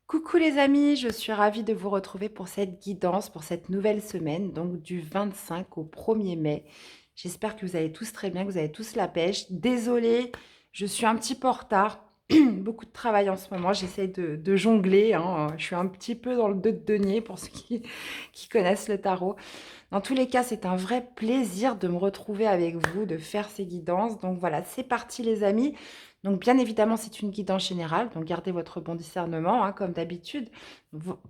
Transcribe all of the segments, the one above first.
Coucou les amis, je suis ravie de vous retrouver pour cette guidance, pour cette nouvelle semaine, donc du 25 au 1er mai. J'espère que vous allez tous très bien, que vous avez tous la pêche. Désolée, je suis un petit peu en retard. Beaucoup de travail en ce moment, j'essaie de jongler, hein. Je suis un petit peu dans le deux de denier pour ceux qui connaissent le tarot. Dans tous les cas, c'est un vrai plaisir de me retrouver avec vous, de faire ces guidances. Donc voilà, c'est parti les amis. Donc bien évidemment, c'est une guidance générale, donc gardez votre bon discernement, hein, comme d'habitude.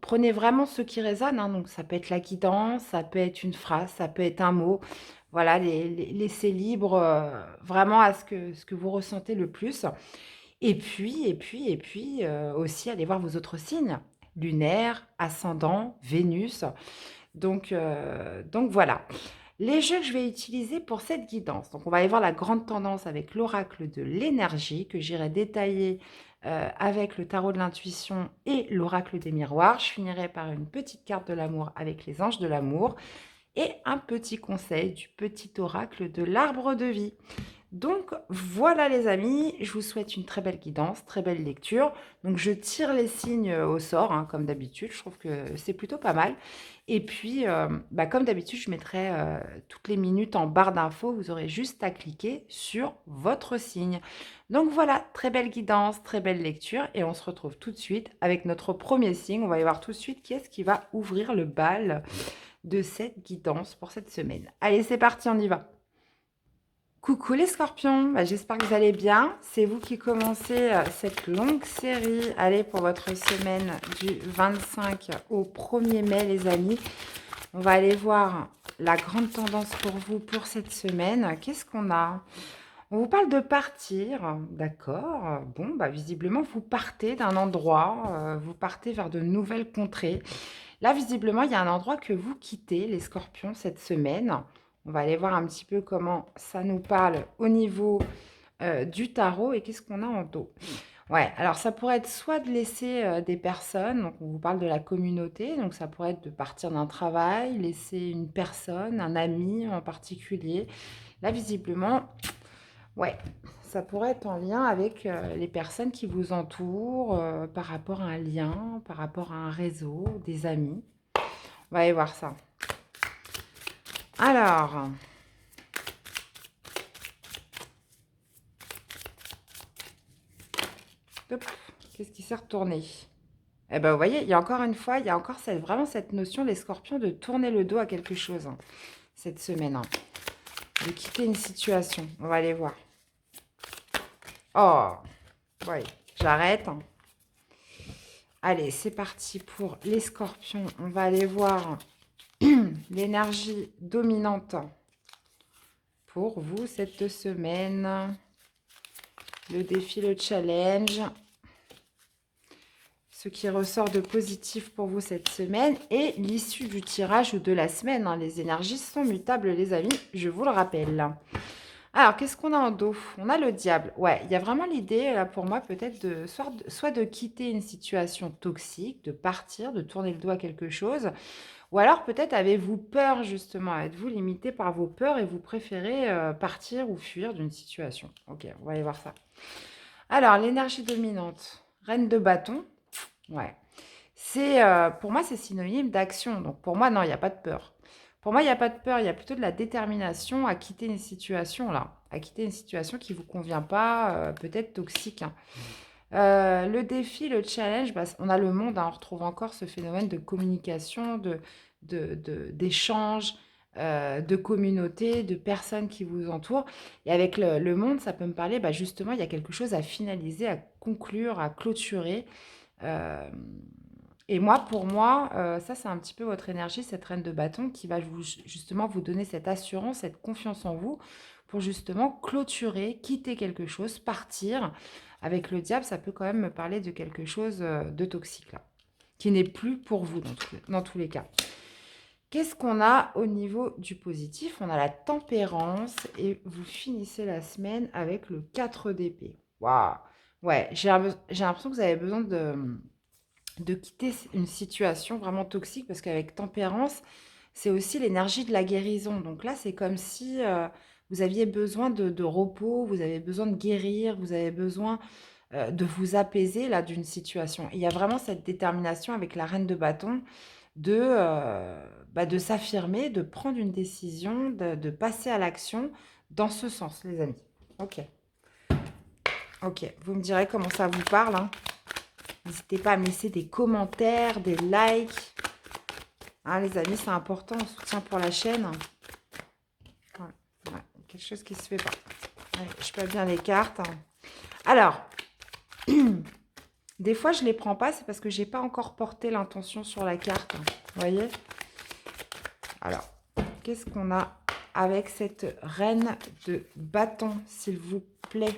Prenez vraiment ce qui résonne, hein, donc ça peut être la guidance, ça peut être une phrase, ça peut être un mot. Voilà, laissez libre vraiment à ce que vous ressentez le plus. Et puis, aussi, allez voir vos autres signes, lunaire, ascendant, Vénus. Donc voilà. Les jeux que je vais utiliser pour cette guidance. Donc, on va aller voir la grande tendance avec l'oracle de l'énergie que j'irai détailler avec le tarot de l'intuition et l'oracle des miroirs. Je finirai par une petite carte de l'amour avec les anges de l'amour et un petit conseil du petit oracle de l'arbre de vie. Donc voilà les amis, je vous souhaite une très belle guidance, très belle lecture. Donc je tire les signes au sort, hein, comme d'habitude, je trouve que c'est plutôt pas mal. Et puis, comme d'habitude, je mettrai toutes les minutes en barre d'infos, vous aurez juste à cliquer sur votre signe. Donc voilà, très belle guidance, très belle lecture, et on se retrouve tout de suite avec notre premier signe. On va y voir tout de suite qui est-ce qui va ouvrir le bal de cette guidance pour cette semaine. Allez, c'est parti, on y va. Coucou les scorpions, j'espère que vous allez bien. C'est vous qui commencez cette longue série. Allez, pour votre semaine du 25 au 1er mai, les amis. On va aller voir la grande tendance pour vous pour cette semaine. Qu'est-ce qu'on a? On vous parle de partir, d'accord. Bon, visiblement, vous partez d'un endroit, vous partez vers de nouvelles contrées. Là, visiblement, il y a un endroit que vous quittez, les scorpions, cette semaine. On va aller voir un petit peu comment ça nous parle au niveau du tarot et qu'est-ce qu'on a en dos. Ouais, alors ça pourrait être soit de laisser des personnes, donc on vous parle de la communauté, donc ça pourrait être de partir d'un travail, laisser une personne, un ami en particulier. Là, visiblement, ouais, ça pourrait être en lien avec les personnes qui vous entourent, par rapport à un lien, par rapport à un réseau, des amis. On va aller voir ça. Alors, hop, qu'est-ce qui s'est retourné? Eh ben, vous voyez, il y a encore une fois, il y a encore vraiment cette notion, les scorpions, de tourner le dos à quelque chose, hein, cette semaine, hein, de quitter une situation. On va aller voir. Oh, ouais, j'arrête, hein. Allez, c'est parti pour les scorpions. On va aller voir l'énergie dominante pour vous cette semaine. Le défi, le challenge. Ce qui ressort de positif pour vous cette semaine et l'issue du tirage de la semaine, hein. Les énergies sont mutables, les amis, je vous le rappelle. Alors, qu'est-ce qu'on a en dos? On a le diable. Ouais, il y a vraiment l'idée, là, pour moi, peut-être soit de quitter une situation toxique, de partir, de tourner le dos à quelque chose, ou alors peut-être avez-vous peur, justement, êtes-vous limité par vos peurs et vous préférez partir ou fuir d'une situation. Ok, on va aller voir ça. Alors, l'énergie dominante, reine de bâton. Ouais. Pour moi, c'est synonyme d'action. Donc, pour moi, non, il n'y a pas de peur. Pour moi, il n'y a pas de peur, il y a plutôt de la détermination à quitter une situation, là. À quitter une situation qui ne vous convient pas, peut-être toxique, hein. Le défi, le challenge, on a le monde, hein, on retrouve encore ce phénomène de communication, d'échange, de communauté, de personnes qui vous entourent. Et avec le monde, ça peut me parler, justement, il y a quelque chose à finaliser, à conclure, à clôturer. Euh, et moi, pour moi, ça, c'est un petit peu votre énergie, cette reine de bâton, qui va justement vous donner cette assurance, cette confiance en vous, pour justement clôturer, quitter quelque chose, partir. Avec le diable, ça peut quand même me parler de quelque chose de toxique, là, qui n'est plus pour vous dans tous les cas. Qu'est-ce qu'on a au niveau du positif? On a la tempérance et vous finissez la semaine avec le 4 d'épée. Waouh! Ouais, j'ai l'impression que vous avez besoin de quitter une situation vraiment toxique parce qu'avec tempérance, c'est aussi l'énergie de la guérison. Donc là, c'est comme si vous aviez besoin de repos, vous avez besoin de guérir, vous avez besoin de vous apaiser là d'une situation. Et il y a vraiment cette détermination avec la reine de bâton de s'affirmer, de prendre une décision, de passer à l'action dans ce sens, les amis. Ok, ok. Vous me direz comment ça vous parle, hein. N'hésitez pas à me laisser des commentaires, des likes. Hein, les amis, c'est important, soutien pour la chaîne. Ouais, ouais, quelque chose qui se fait pas. Ouais, je peux bien les cartes, hein. Alors, des fois, je les prends pas, c'est parce que j'ai pas encore porté l'intention sur la carte. Vous voyez? Alors, qu'est-ce qu'on a avec cette reine de bâton, s'il vous plaît?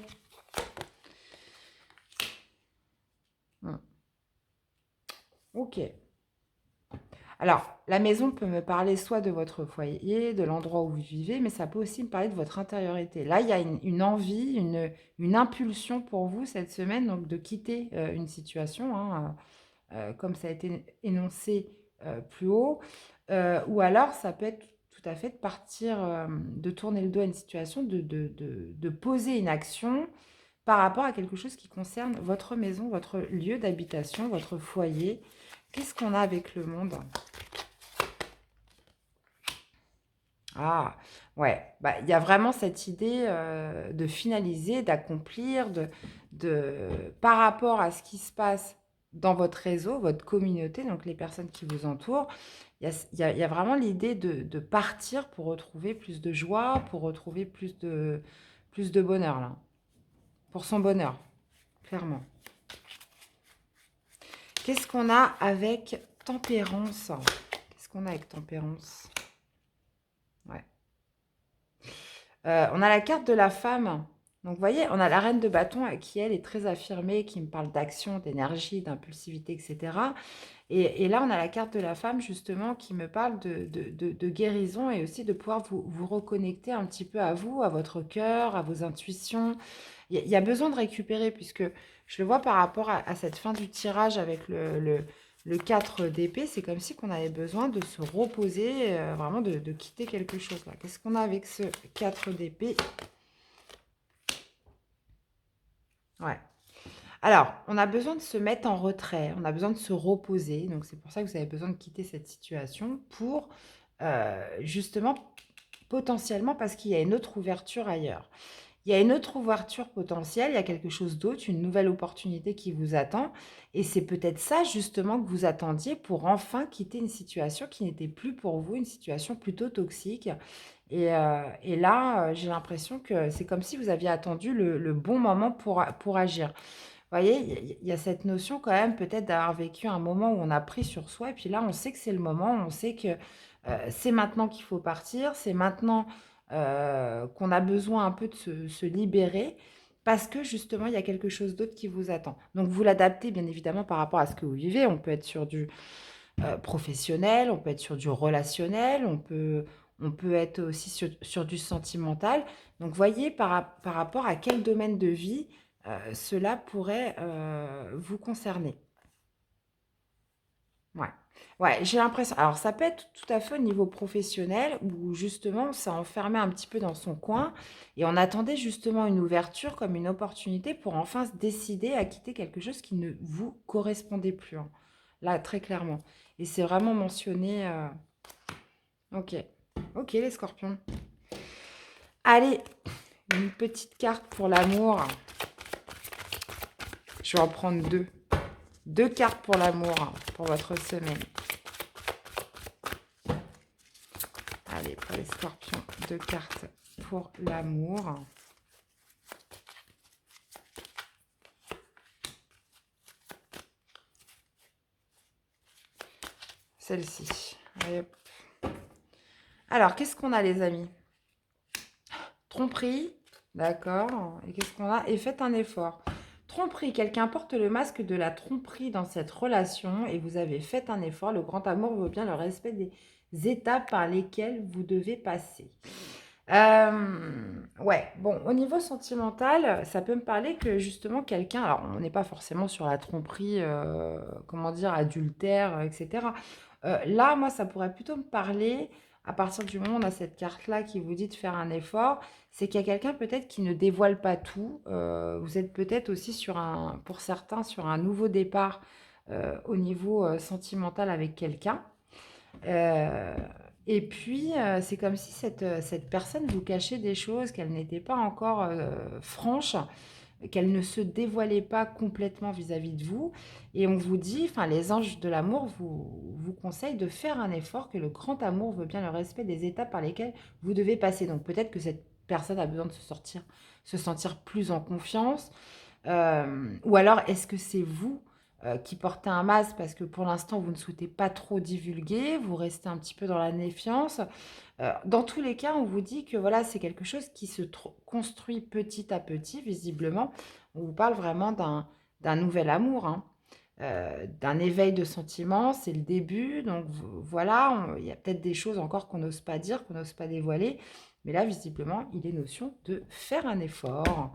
Ok. Alors, la maison peut me parler soit de votre foyer, de l'endroit où vous vivez, mais ça peut aussi me parler de votre intériorité. Là, il y a une envie, une impulsion pour vous cette semaine, donc de quitter une situation, hein, comme ça a été énoncé plus haut. Ou alors, ça peut être tout à fait de partir, de tourner le dos à une situation, de poser une action par rapport à quelque chose qui concerne votre maison, votre lieu d'habitation, votre foyer. Qu'est-ce qu'on a avec le monde? Ah, ouais, bah, il y a vraiment cette idée de finaliser, d'accomplir, par rapport à ce qui se passe dans votre réseau, votre communauté, donc les personnes qui vous entourent. Il y a vraiment l'idée de partir pour retrouver plus de joie, pour retrouver plus de bonheur, là. Pour son bonheur, clairement. Qu'est-ce qu'on a avec tempérance? Qu'est-ce qu'on a avec tempérance? Ouais. On a la carte de la femme. Donc, vous voyez, on a la reine de bâton qui, elle, est très affirmée, qui me parle d'action, d'énergie, d'impulsivité, etc. Et là, on a la carte de la femme, justement, qui me parle de guérison et aussi de pouvoir vous reconnecter un petit peu à vous, à votre cœur, à vos intuitions. Il y a besoin de récupérer, puisque je le vois par rapport à cette fin du tirage avec le 4 d'épée, c'est comme si qu'on avait besoin de se reposer, vraiment de quitter quelque chose là. Qu'est-ce qu'on a avec ce 4 d'épée? Ouais. Alors, on a besoin de se mettre en retrait, on a besoin de se reposer. Donc, c'est pour ça que vous avez besoin de quitter cette situation pour justement, potentiellement, parce qu'il y a une autre ouverture ailleurs. Il y a une autre ouverture potentielle, il y a quelque chose d'autre, une nouvelle opportunité qui vous attend. Et c'est peut-être ça justement que vous attendiez pour enfin quitter une situation qui n'était plus pour vous, une situation plutôt toxique. Et là, j'ai l'impression que c'est comme si vous aviez attendu le bon moment pour agir. Vous voyez, il y a cette notion quand même peut-être d'avoir vécu un moment où on a pris sur soi. Et puis là, on sait que c'est le moment, on sait que c'est maintenant qu'il faut partir, c'est maintenant qu'on a besoin un peu de se libérer parce que justement, il y a quelque chose d'autre qui vous attend. Donc, vous l'adaptez bien évidemment par rapport à ce que vous vivez. On peut être sur du professionnel, on peut être sur du relationnel, on peut être aussi sur du sentimental. Donc, voyez par rapport à quel domaine de vie cela pourrait vous concerner. Ouais. Ouais, j'ai l'impression. Alors, ça peut être tout à fait au niveau professionnel où justement, on s'est enfermé un petit peu dans son coin et on attendait justement une ouverture comme une opportunité pour enfin se décider à quitter quelque chose qui ne vous correspondait plus, hein. Là, très clairement. Et c'est vraiment mentionné. Ok. Ok, les scorpions. Allez, une petite carte pour l'amour. Je vais en prendre deux. Deux cartes pour l'amour, hein, pour votre semaine. Allez, pour les scorpions, deux cartes pour l'amour. Celle-ci. Alors, qu'est-ce qu'on a, les amis? Tromperie, d'accord. Et qu'est-ce qu'on a? Et faites un effort. Tromperie, quelqu'un porte le masque de la tromperie dans cette relation et vous avez fait un effort. Le grand amour veut bien le respect des étapes par lesquelles vous devez passer. Ouais, bon, au niveau sentimental, ça peut me parler que justement quelqu'un, alors on n'est pas forcément sur la tromperie, comment dire, adultère, etc. Là, moi, ça pourrait plutôt me parler à partir du moment où on a cette carte-là qui vous dit de faire un effort, c'est qu'il y a quelqu'un peut-être qui ne dévoile pas tout. Vous êtes peut-être aussi pour certains, sur un nouveau départ au niveau sentimental avec quelqu'un. Euh, et puis, c'est comme si cette personne vous cachait des choses, qu'elle n'était pas encore franche, qu'elle ne se dévoilait pas complètement vis-à-vis de vous. Et on vous dit, enfin, les anges de l'amour vous conseillent de faire un effort, que le grand amour veut bien le respect des étapes par lesquelles vous devez passer. Donc peut-être que cette personne a besoin de se sentir plus en confiance. Ou alors, est-ce que c'est vous qui portez un masque parce que pour l'instant, vous ne souhaitez pas trop divulguer, vous restez un petit peu dans la méfiance. Dans tous les cas, on vous dit que voilà, c'est quelque chose qui construit petit à petit, visiblement. On vous parle vraiment d'un nouvel amour, hein, d'un éveil de sentiments, c'est le début. Donc voilà, il y a peut-être des choses encore qu'on n'ose pas dire, qu'on n'ose pas dévoiler. Mais là, visiblement, il est notion de faire un effort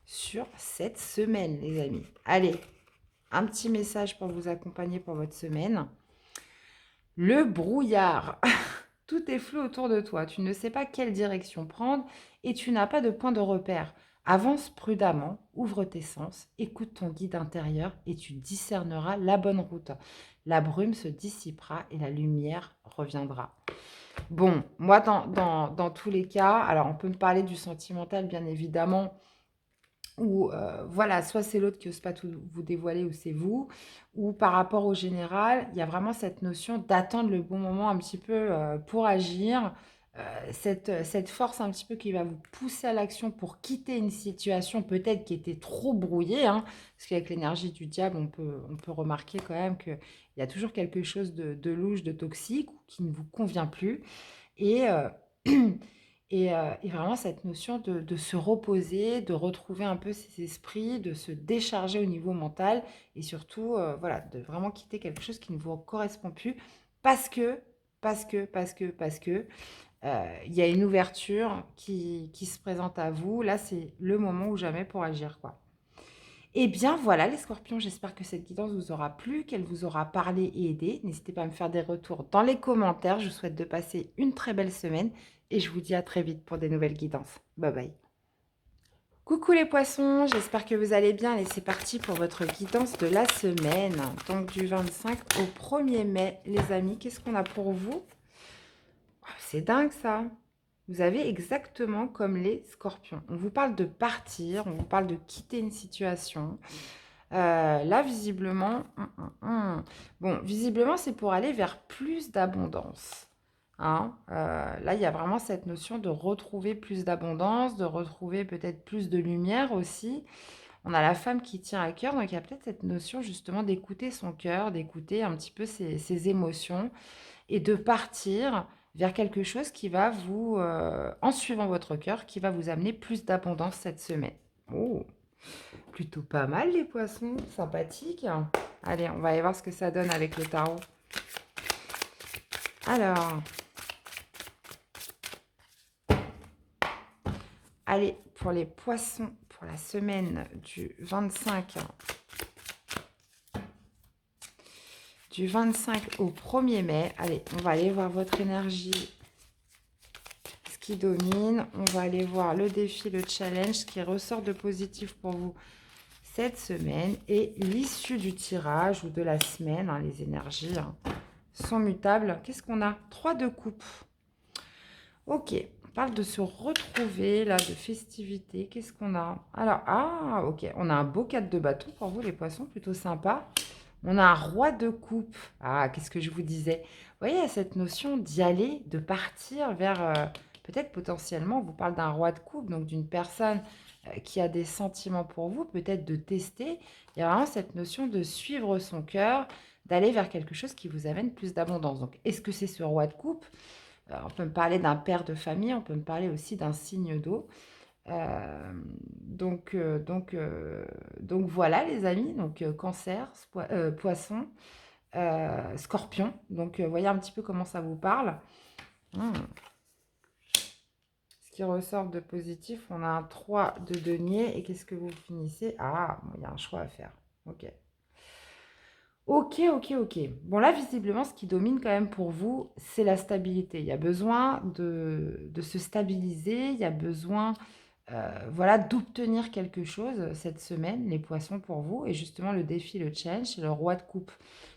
sur cette semaine, les amis. Allez, un petit message pour vous accompagner pour votre semaine. Le brouillard. Tout est flou autour de toi. Tu ne sais pas quelle direction prendre et tu n'as pas de point de repère. Avance prudemment, ouvre tes sens, écoute ton guide intérieur et tu discerneras la bonne route. La brume se dissipera et la lumière reviendra. Bon, moi, dans tous les cas, alors on peut me parler du sentimental, bien évidemment, ou voilà, soit c'est l'autre qui n'ose pas tout vous dévoiler ou c'est vous, ou par rapport au général, il y a vraiment cette notion d'attendre le bon moment un petit peu pour agir, cette force un petit peu qui va vous pousser à l'action pour quitter une situation peut-être qui était trop brouillée, hein, parce qu'avec l'énergie du diable, on peut remarquer quand même qu'il y a toujours quelque chose de louche, de toxique, ou qui ne vous convient plus. Et, et vraiment cette notion de se reposer, de retrouver un peu ses esprits, de se décharger au niveau mental et surtout, voilà, de vraiment quitter quelque chose qui ne vous correspond plus parce que, parce que, il y a une ouverture qui se présente à vous. Là, c'est le moment ou jamais pour agir, quoi. Eh bien voilà les scorpions, j'espère que cette guidance vous aura plu, qu'elle vous aura parlé et aidé. N'hésitez pas à me faire des retours dans les commentaires. Je vous souhaite de passer une très belle semaine et je vous dis à très vite pour des nouvelles guidances. Bye bye. Coucou les poissons, j'espère que vous allez bien et c'est parti pour votre guidance de la semaine. Donc du 25 au 1er mai, les amis, qu'est-ce qu'on a pour vous? Oh, c'est dingue ça. Vous avez exactement comme les scorpions. On vous parle de partir, on vous parle de quitter une situation. Là, visiblement, bon, visiblement, c'est pour aller vers plus d'abondance. Hein. Là, il y a vraiment cette notion de retrouver plus d'abondance, de retrouver peut-être plus de lumière aussi. On a la femme qui tient à cœur, donc il y a peut-être cette notion justement d'écouter son cœur, d'écouter un petit peu ses émotions et de partir vers quelque chose qui va vous, en suivant votre cœur, qui va vous amener plus d'abondance cette semaine. Oh! Plutôt pas mal les poissons, sympathique. Allez, on va aller voir ce que ça donne avec le tarot. Alors, allez, pour les poissons, pour la semaine du 25 au 1er mai. Allez, on va aller voir votre énergie, ce qui domine. On va aller voir le défi, le challenge, ce qui ressort de positif pour vous cette semaine et l'issue du tirage ou de la semaine, hein, les énergies sont mutables. Qu'est-ce qu'on a? 3 de coupe. Ok, on parle de se retrouver, là, de festivités. Qu'est-ce qu'on a? Alors, ah, ok, on a un beau 4 de bâton pour vous, les poissons, plutôt sympa. On a un roi de coupe. Ah, qu'est-ce que je vous disais? Vous voyez, il y a cette notion d'y aller, de partir vers, peut-être potentiellement, on vous parle d'un roi de coupe, donc d'une personne qui a des sentiments pour vous, peut-être de tester. Il y a vraiment cette notion de suivre son cœur, d'aller vers quelque chose qui vous amène plus d'abondance. Donc, est-ce que c'est ce roi de coupe? On peut me parler d'un père de famille, on peut me parler aussi d'un signe d'eau. Euh, donc, euh, donc, euh, donc voilà les amis, donc cancer, poisson, scorpion. Donc voyez un petit peu comment ça vous parle. Hmm. Ce qui ressort de positif, on a un 3 de denier. Et qu'est-ce que vous finissez? Ah, bon, il y a un choix à faire. Ok. Ok, ok, ok. Bon, là, visiblement, ce qui domine quand même pour vous, c'est la stabilité. Il y a besoin de se stabiliser, il y a besoin, voilà, d'obtenir quelque chose cette semaine, les poissons pour vous. Et justement, le défi, le challenge, c'est le roi de coupe.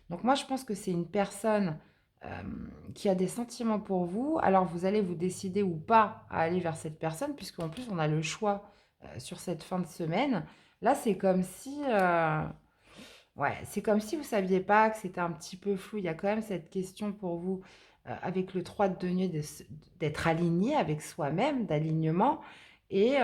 Donc moi, je pense que c'est une personne qui a des sentiments pour vous. Alors, vous allez vous décider ou pas à aller vers cette personne, puisqu'en plus, on a le choix sur cette fin de semaine. Là, c'est comme si... ouais, c'est comme si vous saviez pas, que c'était un petit peu flou. Il y a quand même cette question pour vous, avec le 3 de denier d'être aligné avec soi-même, d'alignement. Et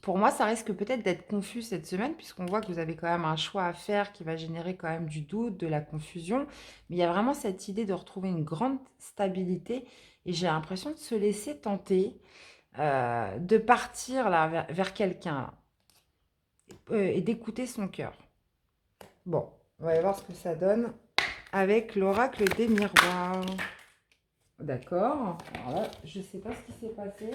pour moi, ça risque peut-être d'être confus cette semaine, puisqu'on voit que vous avez quand même un choix à faire qui va générer quand même du doute, de la confusion. Mais il y a vraiment cette idée de retrouver une grande stabilité. Et j'ai l'impression de se laisser tenter, de partir là vers quelqu'un, et d'écouter son cœur. Bon, on va aller voir ce que ça donne avec l'oracle des miroirs. D'accord. Alors là, je ne sais pas ce qui s'est passé.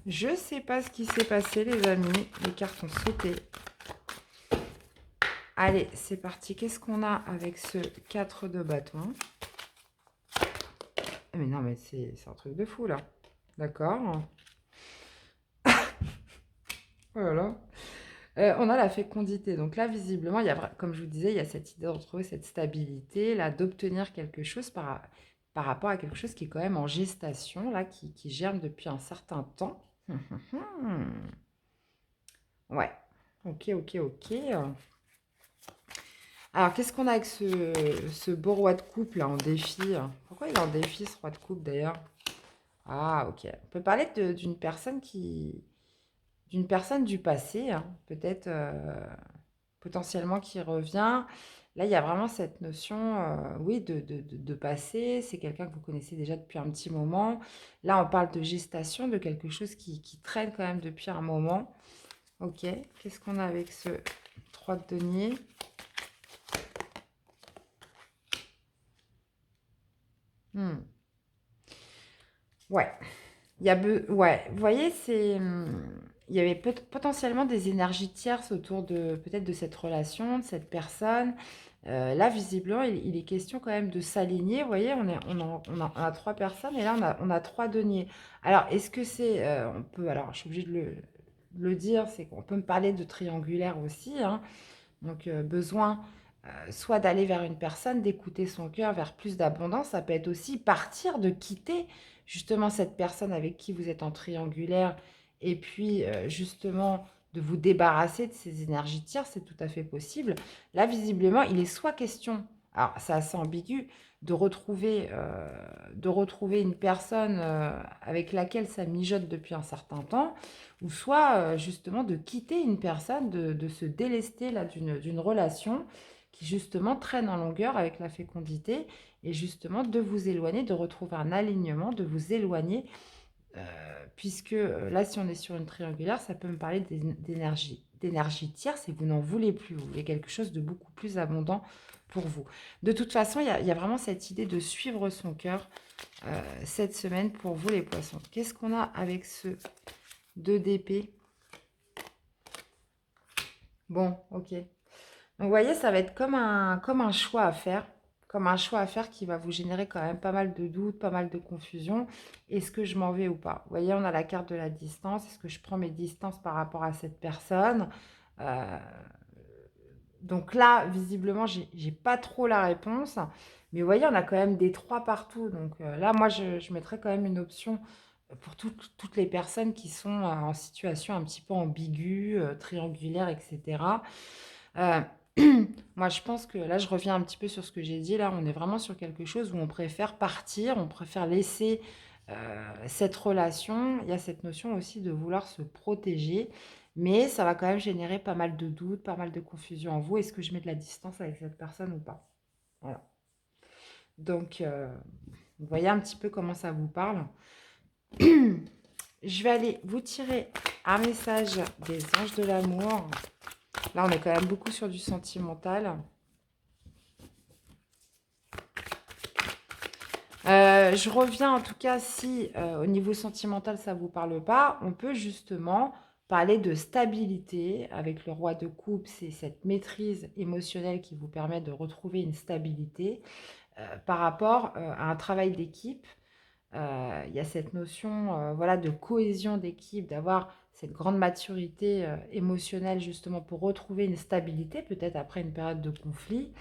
Je ne sais pas ce qui s'est passé, les amis. Les cartes ont sauté. Allez, c'est parti. Qu'est-ce qu'on a avec ce 4 de bâton? Mais non, mais c'est un truc de fou, là. D'accord. Oh là là. On a la fécondité. Donc là, visiblement, il y a, comme je vous disais, il y a cette idée de retrouver cette stabilité, là, d'obtenir quelque chose par rapport à quelque chose qui est quand même en gestation, là, qui germe depuis un certain temps. Ouais. Ok, ok, ok. Alors, qu'est-ce qu'on a avec ce beau roi de coupe, là, en défi? Pourquoi il est en défi, ce roi de coupe, d'ailleurs? Ah, ok. On peut parler d'une personne d'une personne du passé, hein, peut-être potentiellement qui revient. Là, il y a vraiment cette notion, oui, de passé. C'est quelqu'un que vous connaissez déjà depuis un petit moment. Là, on parle de gestation, de quelque chose qui traîne quand même depuis un moment. Ok, qu'est-ce qu'on a avec ce 3 de denier? Hmm. Ouais, ouais, vous voyez, il y avait potentiellement des énergies tierces autour de peut-être de cette relation, de cette personne. Là, visiblement, il est question quand même de s'aligner. Vous voyez, on a trois personnes et là, on a trois deniers. Alors, est-ce que c'est... on peut, alors, je suis obligée de le dire, c'est qu'on peut me parler de triangulaire aussi, hein. Donc, besoin soit d'aller vers une personne, d'écouter son cœur vers plus d'abondance. Ça peut être aussi partir, de quitter justement cette personne avec qui vous êtes en triangulaire et puis justement de vous débarrasser de ces énergies tierces, c'est tout à fait possible. Là, visiblement, il est soit question, alors c'est assez ambigu, de retrouver une personne avec laquelle ça mijote depuis un certain temps, ou soit justement de quitter une personne, de se délester là d'une relation qui justement traîne en longueur avec la fécondité et justement de vous éloigner, de retrouver un alignement, de vous éloigner, puisque là si on est sur une triangulaire, ça peut me parler d'énergie tierce et vous n'en voulez plus, vous voulez quelque chose de beaucoup plus abondant pour vous. De toute façon, il y a vraiment cette idée de suivre son cœur cette semaine pour vous les poissons. Qu'est-ce qu'on a avec ce 2 d'épée? Bon, ok. Donc, vous voyez, ça va être comme un choix à faire. Comme un choix à faire qui va vous générer quand même pas mal de doutes, pas mal de confusion. Est-ce que je m'en vais ou pas? Vous voyez, on a la carte de la distance. Est-ce que je prends mes distances par rapport à cette personne? Euh, donc là, visiblement, j'ai pas trop la réponse. Mais vous voyez, on a quand même des 3 partout. Donc là, moi, je mettrais quand même une option pour toutes les personnes qui sont en situation un petit peu ambiguë, triangulaire, etc. Euh, moi, je pense que là, je reviens un petit peu sur ce que j'ai dit. Là, on est vraiment sur quelque chose où on préfère partir, on préfère laisser cette relation. Il y a cette notion aussi de vouloir se protéger, mais ça va quand même générer pas mal de doutes, pas mal de confusion en vous. Est-ce que je mets de la distance avec cette personne ou pas? Voilà. Donc, vous voyez un petit peu comment ça vous parle. Je vais aller vous tirer un message des anges de l'amour. Là, on est quand même beaucoup sur du sentimental. Je reviens en tout cas si au niveau sentimental ça ne vous parle pas, on peut justement parler de stabilité. Avec le roi de coupe, c'est cette maîtrise émotionnelle qui vous permet de retrouver une stabilité par rapport à un travail d'équipe. Il y a cette notion voilà, de cohésion d'équipe, d'avoir cette grande maturité émotionnelle justement pour retrouver une stabilité, peut-être après une période de conflit.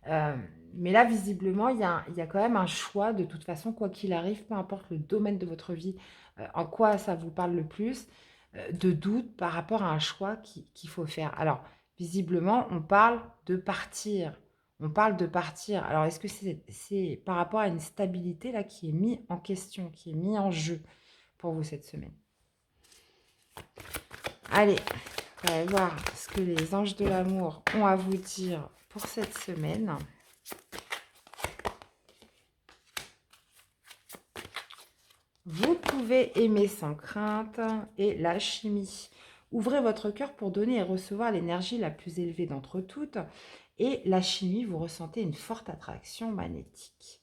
Euh, mais là, visiblement, il y a quand même un choix, de toute façon, quoi qu'il arrive, peu importe le domaine de votre vie, en quoi ça vous parle le plus, de doute par rapport à un choix qu'il faut faire. Alors, visiblement, on parle de partir. On parle de partir. Alors, est-ce que c'est par rapport à une stabilité là qui est mise en question, qui est mise en jeu pour vous cette semaine? Allez, on va aller voir ce que les anges de l'amour ont à vous dire pour cette semaine. Vous pouvez aimer sans crainte et la chimie. Ouvrez votre cœur pour donner et recevoir l'énergie la plus élevée d'entre toutes. Et la chimie, vous ressentez une forte attraction magnétique.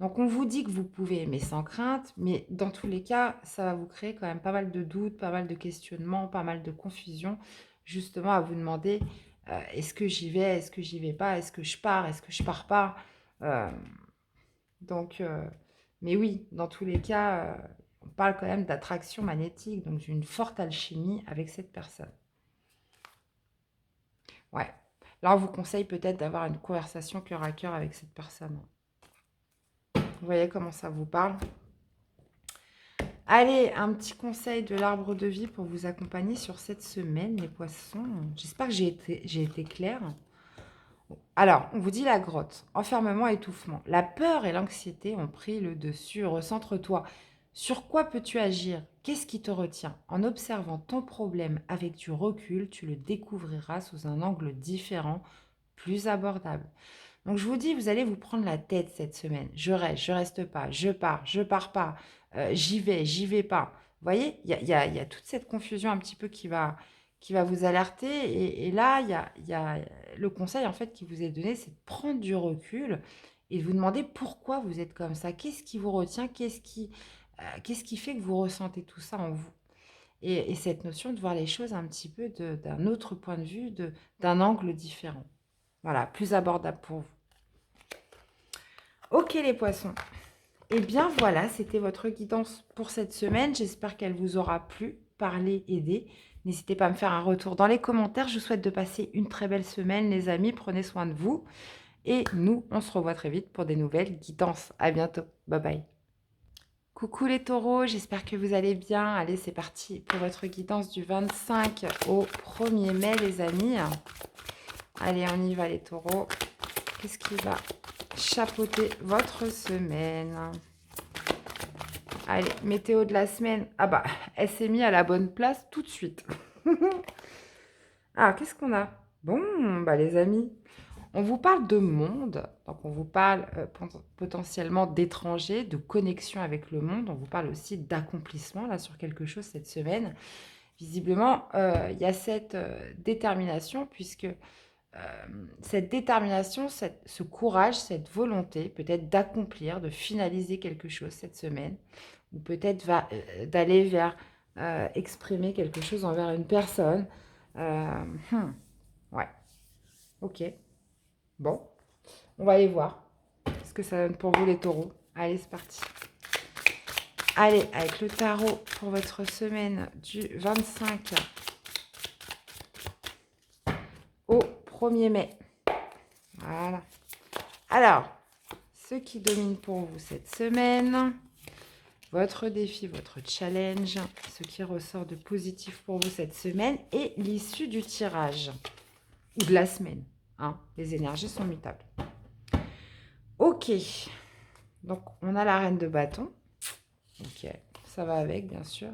Donc on vous dit que vous pouvez aimer sans crainte, mais dans tous les cas, ça va vous créer quand même pas mal de doutes, pas mal de questionnements, pas mal de confusion, justement à vous demander est-ce que j'y vais, est-ce que j'y vais pas, est-ce que je pars, est-ce que je pars pas. Euh, donc, mais oui, dans tous les cas, on parle quand même d'attraction magnétique, donc d'une forte alchimie avec cette personne. Ouais. Là, on vous conseille peut-être d'avoir une conversation cœur à cœur avec cette personne. Vous voyez comment ça vous parle? Allez, un petit conseil de l'arbre de vie pour vous accompagner sur cette semaine, les poissons. J'espère que j'ai été claire. Alors, on vous dit la grotte, enfermement, étouffement. La peur et l'anxiété ont pris le dessus. Recentre-toi. Sur quoi peux-tu agir? Qu'est-ce qui te retient? En observant ton problème avec du recul, tu le découvriras sous un angle différent, plus abordable. Donc, je vous dis, vous allez vous prendre la tête cette semaine. Je reste pas, je pars pas, j'y vais pas. Vous voyez, il y a toute cette confusion un petit peu qui va vous alerter. Et là, il y a le conseil en fait qui vous est donné, c'est de prendre du recul et de vous demander pourquoi vous êtes comme ça. Qu'est-ce qui vous retient? Qu'est-ce qui fait que vous ressentez tout ça en vous? Et cette notion de voir les choses un petit peu d'un autre point de vue, d'un angle différent. Voilà, plus abordable pour vous. Ok les poissons. Eh bien voilà, c'était votre guidance pour cette semaine. J'espère qu'elle vous aura plu, parlé, aidé. N'hésitez pas à me faire un retour dans les commentaires. Je vous souhaite de passer une très belle semaine, les amis. Prenez soin de vous. Et nous, on se revoit très vite pour des nouvelles guidances. À bientôt. Bye bye. Coucou les taureaux, j'espère que vous allez bien. Allez, c'est parti pour votre guidance du 25 au 1er mai, les amis. Allez, on y va les taureaux. Qu'est-ce qui va chapeauter votre semaine? Allez, météo de la semaine. Ah bah, elle s'est mise à la bonne place tout de suite. Ah, qu'est-ce qu'on a? Bon, bah les amis, on vous parle de monde, donc on vous parle potentiellement d'étrangers, de connexion avec le monde, on vous parle aussi d'accomplissement là sur quelque chose cette semaine. Visiblement, il y a cette détermination, puisque cette détermination, ce courage, cette volonté peut-être d'accomplir, de finaliser quelque chose cette semaine, ou peut-être d'aller vers exprimer quelque chose envers une personne. Euh, hmm, ouais, ok. Bon, on va aller voir ce que ça donne pour vous les taureaux. Allez, c'est parti. Allez, avec le tarot pour votre semaine du 25 au 1er mai. Voilà. Alors, ce qui domine pour vous cette semaine, votre défi, votre challenge, ce qui ressort de positif pour vous cette semaine et l'issue du tirage ou de la semaine. Hein, les énergies sont mutables. Ok, donc on a la reine de bâton. Ok, ça va avec, bien sûr.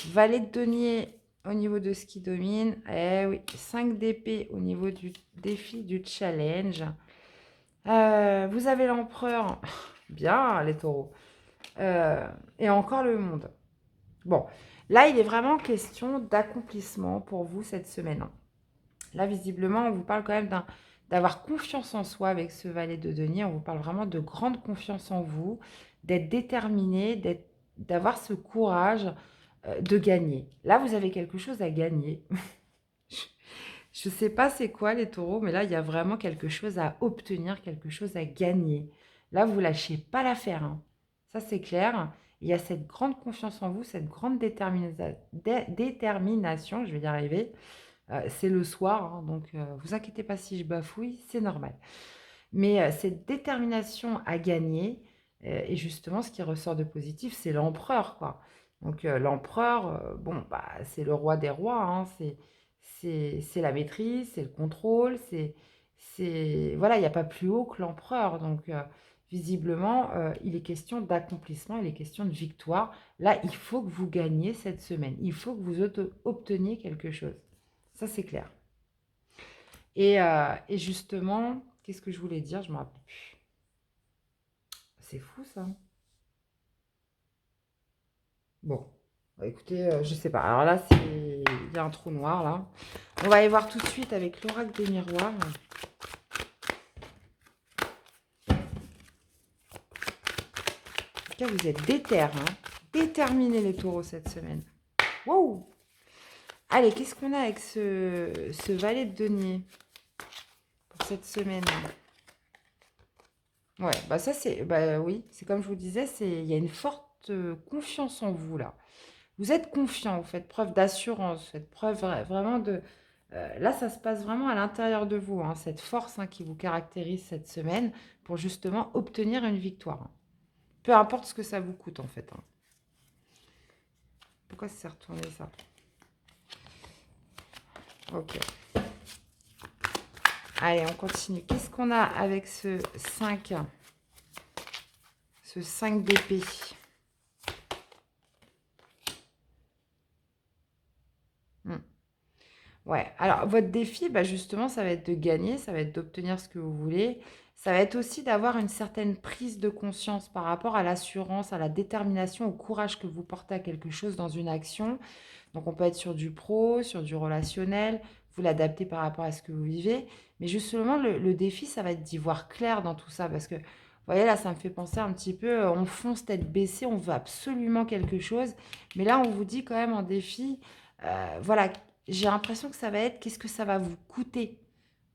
Valet de denier au niveau de ce qui domine. Eh oui, 5 d'épée au niveau du défi, du challenge. Vous avez l'empereur. Bien, les taureaux. Et encore le monde. Bon, là, il est vraiment question d'accomplissement pour vous cette semaine. Là, visiblement, on vous parle quand même d'avoir confiance en soi avec ce valet de denier. On vous parle vraiment de grande confiance en vous, d'être déterminé, d'avoir ce courage de gagner. Là, vous avez quelque chose à gagner. Je ne sais pas c'est quoi les taureaux, mais là, il y a vraiment quelque chose à obtenir, quelque chose à gagner. Là, vous lâchez pas l'affaire, hein. Ça, c'est clair. Il y a cette grande confiance en vous, cette grande détermination, je vais y arriver. C'est le soir, hein, donc vous inquiétez pas si je bafouille, c'est normal. Mais cette détermination à gagner, et justement, ce qui ressort de positif, c'est l'empereur, quoi. Donc l'empereur, bon, bah, c'est le roi des rois, hein, c'est la maîtrise, c'est le contrôle, voilà, il n'y a pas plus haut que l'empereur. Donc visiblement, il est question d'accomplissement, il est question de victoire. Là, il faut que vous gagniez cette semaine, il faut que vous obteniez quelque chose. Ça, c'est clair. Et justement, qu'est-ce que je voulais dire? Je me rappelle plus. C'est fou ça. Bon, bah, écoutez, je sais pas. Alors là, il y a un trou noir là. On va aller voir tout de suite avec l'oracle des miroirs. En tout cas, vous êtes déter, hein. Déterminés les taureaux cette semaine. Wow! Allez, qu'est-ce qu'on a avec ce valet de denier pour cette semaine? Ouais, bah ça c'est, bah oui, c'est comme je vous disais, il y a une forte confiance en vous là. Vous êtes confiant, vous faites preuve d'assurance, vous faites preuve vraiment de... là, ça se passe vraiment à l'intérieur de vous, hein, cette force, hein, qui vous caractérise cette semaine pour justement obtenir une victoire, hein. Peu importe ce que ça vous coûte en fait, hein. Pourquoi ça s'est retourné ça? Ok. Allez, on continue. Qu'est-ce qu'on a avec ce 5? Ce 5 d'épée. Hmm. Ouais, alors votre défi, bah justement, ça va être de gagner, ça va être d'obtenir ce que vous voulez. Ça va être aussi d'avoir une certaine prise de conscience par rapport à l'assurance, à la détermination, au courage que vous portez à quelque chose dans une action. Donc on peut être sur du pro, sur du relationnel, vous l'adaptez par rapport à ce que vous vivez. Mais justement, le défi, ça va être d'y voir clair dans tout ça. Parce que, vous voyez, là, ça me fait penser un petit peu, on fonce tête baissée, on veut absolument quelque chose. Mais là, on vous dit quand même en défi, voilà, j'ai l'impression que ça va être, qu'est-ce que ça va vous coûter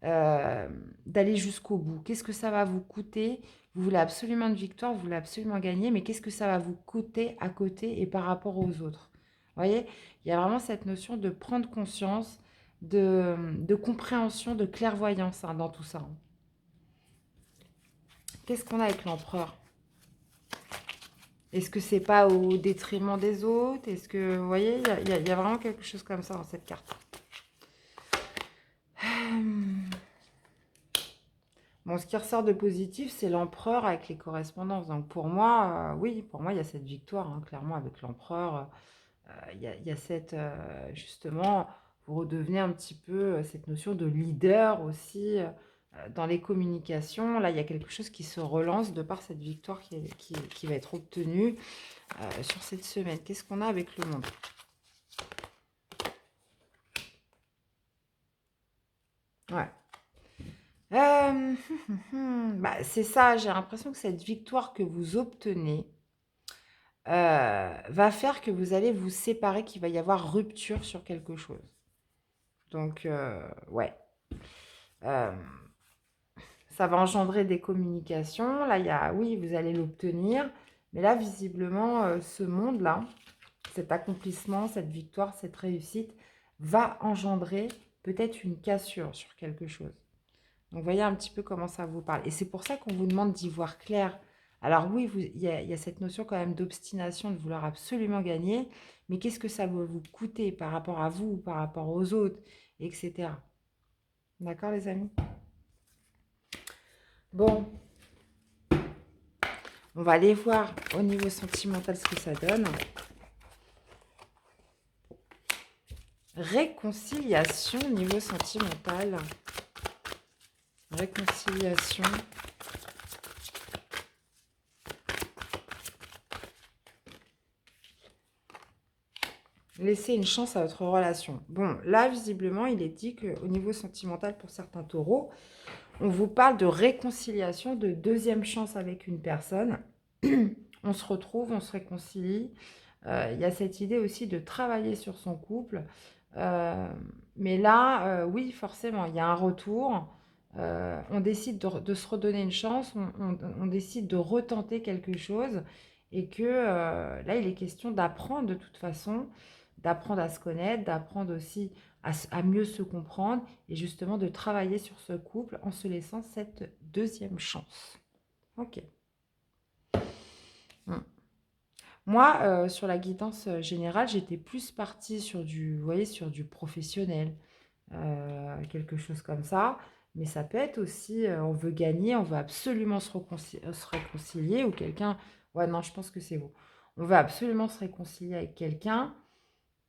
d'aller jusqu'au bout? Qu'est-ce que ça va vous coûter? Vous voulez absolument une victoire, vous voulez absolument gagner, mais qu'est-ce que ça va vous coûter à côté et par rapport aux autres? Vous voyez, il y a vraiment cette notion de prendre conscience, de compréhension, de clairvoyance, hein, dans tout ça, hein. Qu'est-ce qu'on a avec l'empereur? Est-ce que c'est pas au détriment des autres? Est-ce que, vous voyez, il y a vraiment quelque chose comme ça dans cette carte. Bon, ce qui ressort de positif, c'est l'empereur avec les correspondances. Donc pour moi, oui, pour moi, il y a cette victoire, hein, clairement, avec l'empereur. Il y a cette, justement, vous redevenez un petit peu cette notion de leader aussi dans les communications. Là, il y a quelque chose qui se relance de par cette victoire qui va être obtenue sur cette semaine. Qu'est-ce qu'on a avec le monde? Ouais. Bah, c'est ça, j'ai l'impression que cette victoire que vous obtenez va faire que vous allez vous séparer, qu'il va y avoir rupture sur quelque chose. Donc, ouais. Euh, Ça va engendrer des communications. Là, il y a, oui, vous allez l'obtenir. Mais là, visiblement, ce monde-là, cet accomplissement, cette victoire, cette réussite, va engendrer peut-être une cassure sur quelque chose. Donc, voyez un petit peu comment ça vous parle. Et c'est pour ça qu'on vous demande d'y voir clair. Alors oui, il y a cette notion quand même d'obstination, de vouloir absolument gagner. Mais qu'est-ce que ça va vous coûter par rapport à vous, par rapport aux autres, etc. D'accord, les amis? Bon, on va aller voir au niveau sentimental ce que ça donne. Réconciliation niveau sentimental. Réconciliation. Laissez une chance à votre relation. Bon, là, visiblement, il est dit qu'au niveau sentimental, pour certains taureaux, on vous parle de réconciliation, de deuxième chance avec une personne. On se retrouve, on se réconcilie. Il y a cette idée aussi de travailler sur son couple. Euh, mais là, oui, forcément, il y a un retour. On décide de se redonner une chance, on décide de retenter quelque chose et que là, il est question d'apprendre de toute façon, d'apprendre à se connaître, d'apprendre aussi à mieux se comprendre et justement de travailler sur ce couple en se laissant cette deuxième chance. Ok. Hmm. Moi, sur la guidance générale, j'étais plus partie sur du, vous voyez, sur du professionnel, quelque chose comme ça. Mais ça peut être aussi, on veut gagner, on veut absolument se réconcilier ou quelqu'un. Ouais, non, je pense que c'est vous. On veut absolument se réconcilier avec quelqu'un.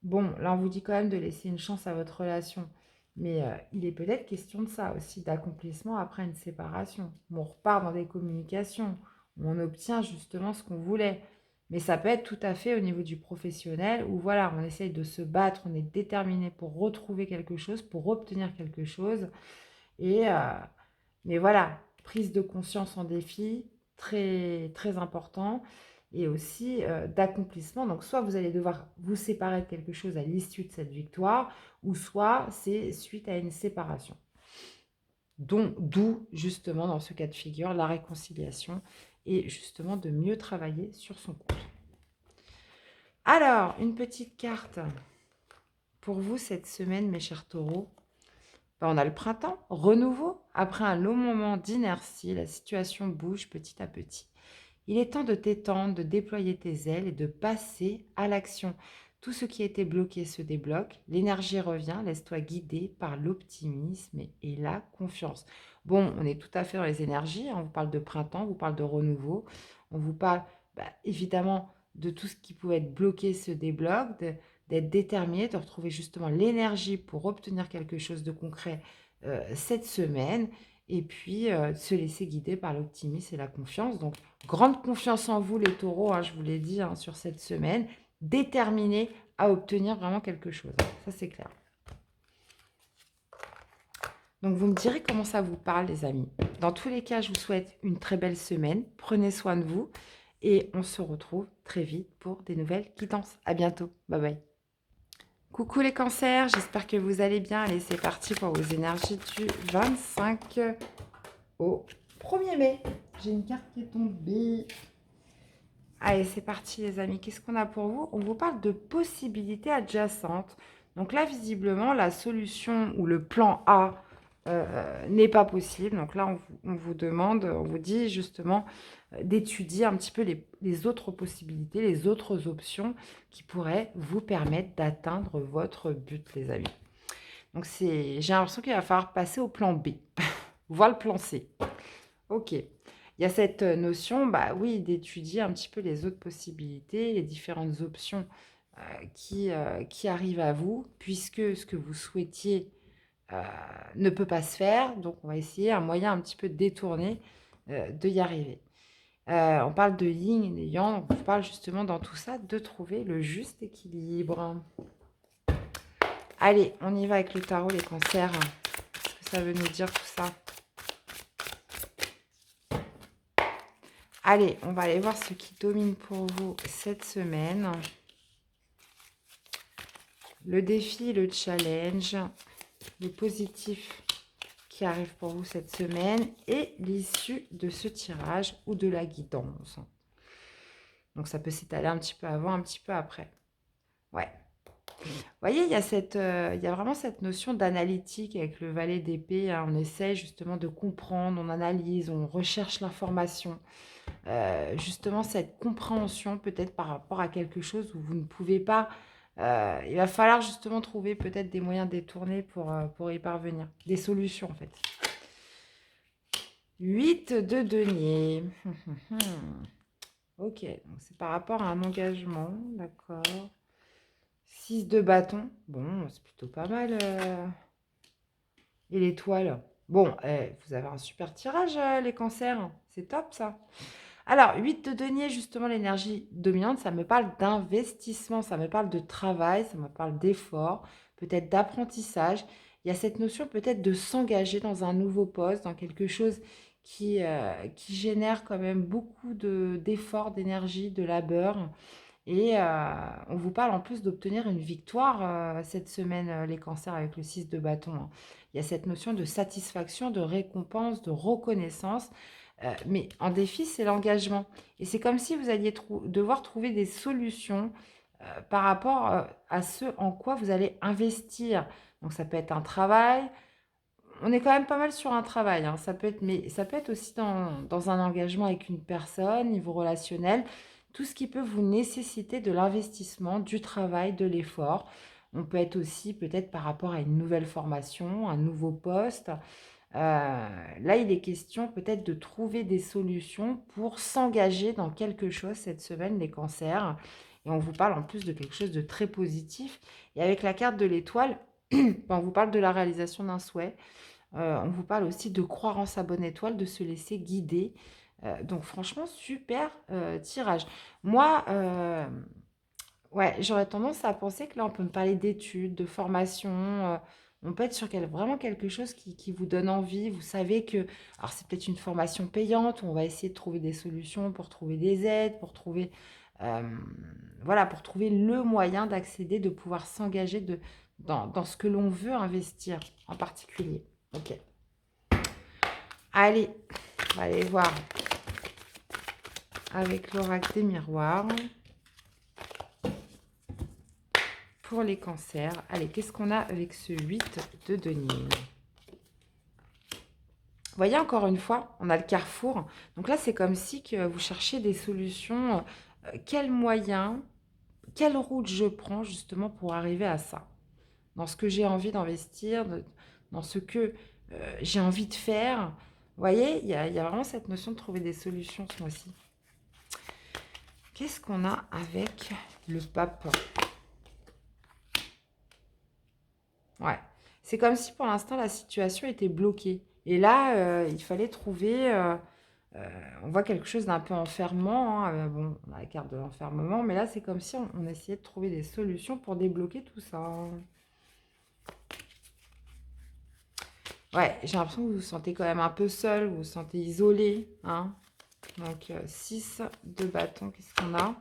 Bon, là, on vous dit quand même de laisser une chance à votre relation. Mais il est peut-être question de ça aussi, d'accomplissement après une séparation. Où on repart dans des communications, où on obtient justement ce qu'on voulait. Mais ça peut être tout à fait au niveau du professionnel, où voilà, on essaye de se battre, on est déterminé pour retrouver quelque chose, pour obtenir quelque chose. Et, mais voilà, prise de conscience en défi, très, très important, et aussi d'accomplissement. Donc, soit vous allez devoir vous séparer de quelque chose à l'issue de cette victoire, ou soit c'est suite à une séparation. D'où, justement, dans ce cas de figure, la réconciliation et justement de mieux travailler sur son couple. Alors, une petite carte pour vous cette semaine, mes chers taureaux. Ben, on a le printemps, renouveau. Après un long moment d'inertie, la situation bouge petit à petit. Il est temps de t'étendre, de déployer tes ailes et de passer à l'action. Tout ce qui était bloqué se débloque, l'énergie revient, laisse-toi guider par l'optimisme et la confiance. Bon, on est tout à fait dans les énergies, hein. On vous parle de printemps, on vous parle de renouveau, on vous parle évidemment de tout ce qui pouvait être bloqué se débloque, d'être déterminé, de retrouver justement l'énergie pour obtenir quelque chose de concret cette semaine et puis se laisser guider par l'optimisme et la confiance. Donc, grande confiance en vous, les taureaux, hein, je vous l'ai dit, hein, sur cette semaine, déterminés à obtenir vraiment quelque chose. Hein. Ça, c'est clair. Donc, vous me direz comment ça vous parle, les amis. Dans tous les cas, je vous souhaite une très belle semaine. Prenez soin de vous et on se retrouve très vite pour des nouvelles guidances. À bientôt. Bye bye. Coucou les cancers, j'espère que vous allez bien. Allez, c'est parti pour vos énergies du 25 au 1er mai. J'ai une carte qui est tombée. Allez, c'est parti les amis. Qu'est-ce qu'on a pour vous? On vous parle de possibilités adjacentes. Donc là, visiblement, la solution ou le plan A n'est pas possible. Donc là, on vous demande, on vous dit justement d'étudier un petit peu les autres possibilités, les autres options qui pourraient vous permettre d'atteindre votre but, les amis. Donc j'ai l'impression qu'il va falloir passer au plan B, voire le plan C. Ok. Il y a cette notion, bah oui, d'étudier un petit peu les autres possibilités, les différentes options qui arrivent à vous, puisque ce que vous souhaitiez ne peut pas se faire. Donc, on va essayer un moyen un petit peu détourné de y arriver. On parle de yin et de yang, donc on parle justement dans tout ça de trouver le juste équilibre. Allez, on y va avec le tarot, les cancers. Qu'est-ce que ça veut nous dire tout ça? Allez, on va aller voir ce qui domine pour vous cette semaine. Le défi, le challenge, le positif qui arrive pour vous cette semaine et l'issue de ce tirage ou de la guidance. Donc, ça peut s'étaler un petit peu avant, un petit peu après. Ouais. Vous voyez, il y a vraiment cette notion d'analytique avec le valet d'épée. Hein. On essaie justement de comprendre, on analyse, on recherche l'information. Justement, cette compréhension peut-être par rapport à quelque chose où vous ne pouvez pas... il va falloir justement trouver peut-être des moyens détournés pour y parvenir. Des solutions, en fait. 8 de denier. Ok, donc c'est par rapport à un engagement, d'accord. 6 de bâton. Bon, c'est plutôt pas mal. Et l'étoile. Bon, vous avez un super tirage, les cancers. C'est top, ça. Alors, 8 de denier, justement, l'énergie dominante, ça me parle d'investissement, ça me parle de travail, ça me parle d'effort, peut-être d'apprentissage. Il y a cette notion peut-être de s'engager dans un nouveau poste, dans quelque chose qui génère quand même beaucoup d'efforts, d'énergie, de labeur. Et on vous parle en plus d'obtenir une victoire cette semaine, les cancers, avec le 6 de bâton, hein. Il y a cette notion de satisfaction, de récompense, de reconnaissance. Mais en défi, c'est l'engagement. Et c'est comme si vous alliez devoir trouver des solutions par rapport à ce en quoi vous allez investir. Donc ça peut être un travail. On est quand même pas mal sur un travail, hein. Ça peut être, mais ça peut être aussi dans un engagement avec une personne, niveau relationnel, tout ce qui peut vous nécessiter de l'investissement, du travail, de l'effort. On peut être aussi peut-être par rapport à une nouvelle formation, un nouveau poste. Là, il est question peut-être de trouver des solutions pour s'engager dans quelque chose cette semaine, les cancers. Et on vous parle en plus de quelque chose de très positif. Et avec la carte de l'étoile, on vous parle de la réalisation d'un souhait. On vous parle aussi de croire en sa bonne étoile, de se laisser guider. Donc franchement, super tirage. Moi, ouais, j'aurais tendance à penser que là, on peut me parler d'études, de formation. On peut être sur vraiment quelque chose qui vous donne envie. Vous savez que, alors c'est peut-être une formation payante, on va essayer de trouver des solutions pour trouver des aides, pour trouver, euh, voilà, pour trouver le moyen d'accéder, de pouvoir s'engager dans ce que l'on veut investir en particulier. Ok. Allez, on va aller voir avec l'oracle des miroirs. Pour les cancers. Allez, qu'est-ce qu'on a avec ce 8 de denier? Vous voyez, encore une fois, on a le carrefour. Donc là, c'est comme si que vous cherchiez des solutions. Quel moyen, quelle route je prends justement pour arriver à ça? Dans ce que j'ai envie d'investir, dans ce que j'ai envie de faire. Vous voyez, il y a vraiment cette notion de trouver des solutions ce mois-ci. Qu'est-ce qu'on a avec le pape? Ouais. C'est comme si pour l'instant la situation était bloquée. Et là, il fallait trouver. On voit quelque chose d'un peu enfermant, hein. Bon, on a la carte de l'enfermement, mais là, c'est comme si on essayait de trouver des solutions pour débloquer tout ça, hein. Ouais, j'ai l'impression que vous vous sentez quand même un peu seul, vous vous sentez isolé, hein. Donc, 6 de bâton, qu'est-ce qu'on a?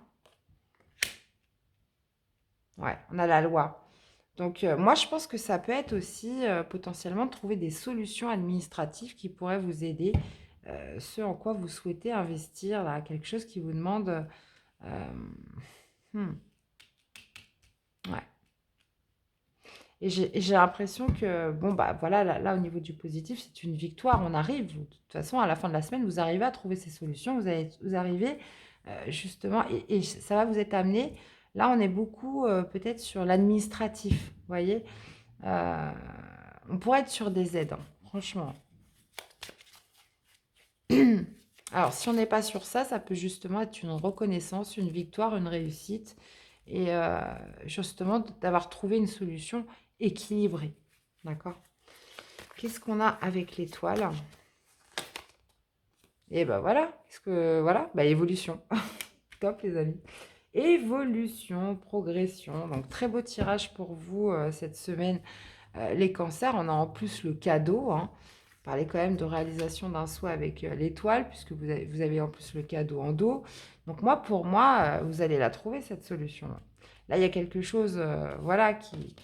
Ouais, on a la loi. Donc, moi, je pense que ça peut être aussi potentiellement de trouver des solutions administratives qui pourraient vous aider, ce en quoi vous souhaitez investir, là, quelque chose qui vous demande. Hmm, ouais. Et j'ai l'impression que, bon, bah voilà, là, au niveau du positif, c'est une victoire. On arrive, de toute façon, à la fin de la semaine, vous arrivez à trouver ces solutions, vous arrivez justement, et ça va vous être amené. Là, on est beaucoup peut-être sur l'administratif, vous voyez. Euh, on pourrait être sur des aides, hein, franchement. Alors, si on n'est pas sur ça, ça peut justement être une reconnaissance, une victoire, une réussite, et justement d'avoir trouvé une solution équilibrée. D'accord? Qu'est-ce qu'on a avec l'étoile? Et ben voilà, voilà, bah, évolution. Top les amis. Évolution, progression. Donc très beau tirage pour vous cette semaine. Les cancers, on a en plus le cadeau, hein. Parler quand même de réalisation d'un souhait avec l'étoile, puisque vous avez en plus le cadeau en dos. Donc moi, pour moi, vous allez la trouver, cette solution. Là, il y a quelque chose voilà, qui,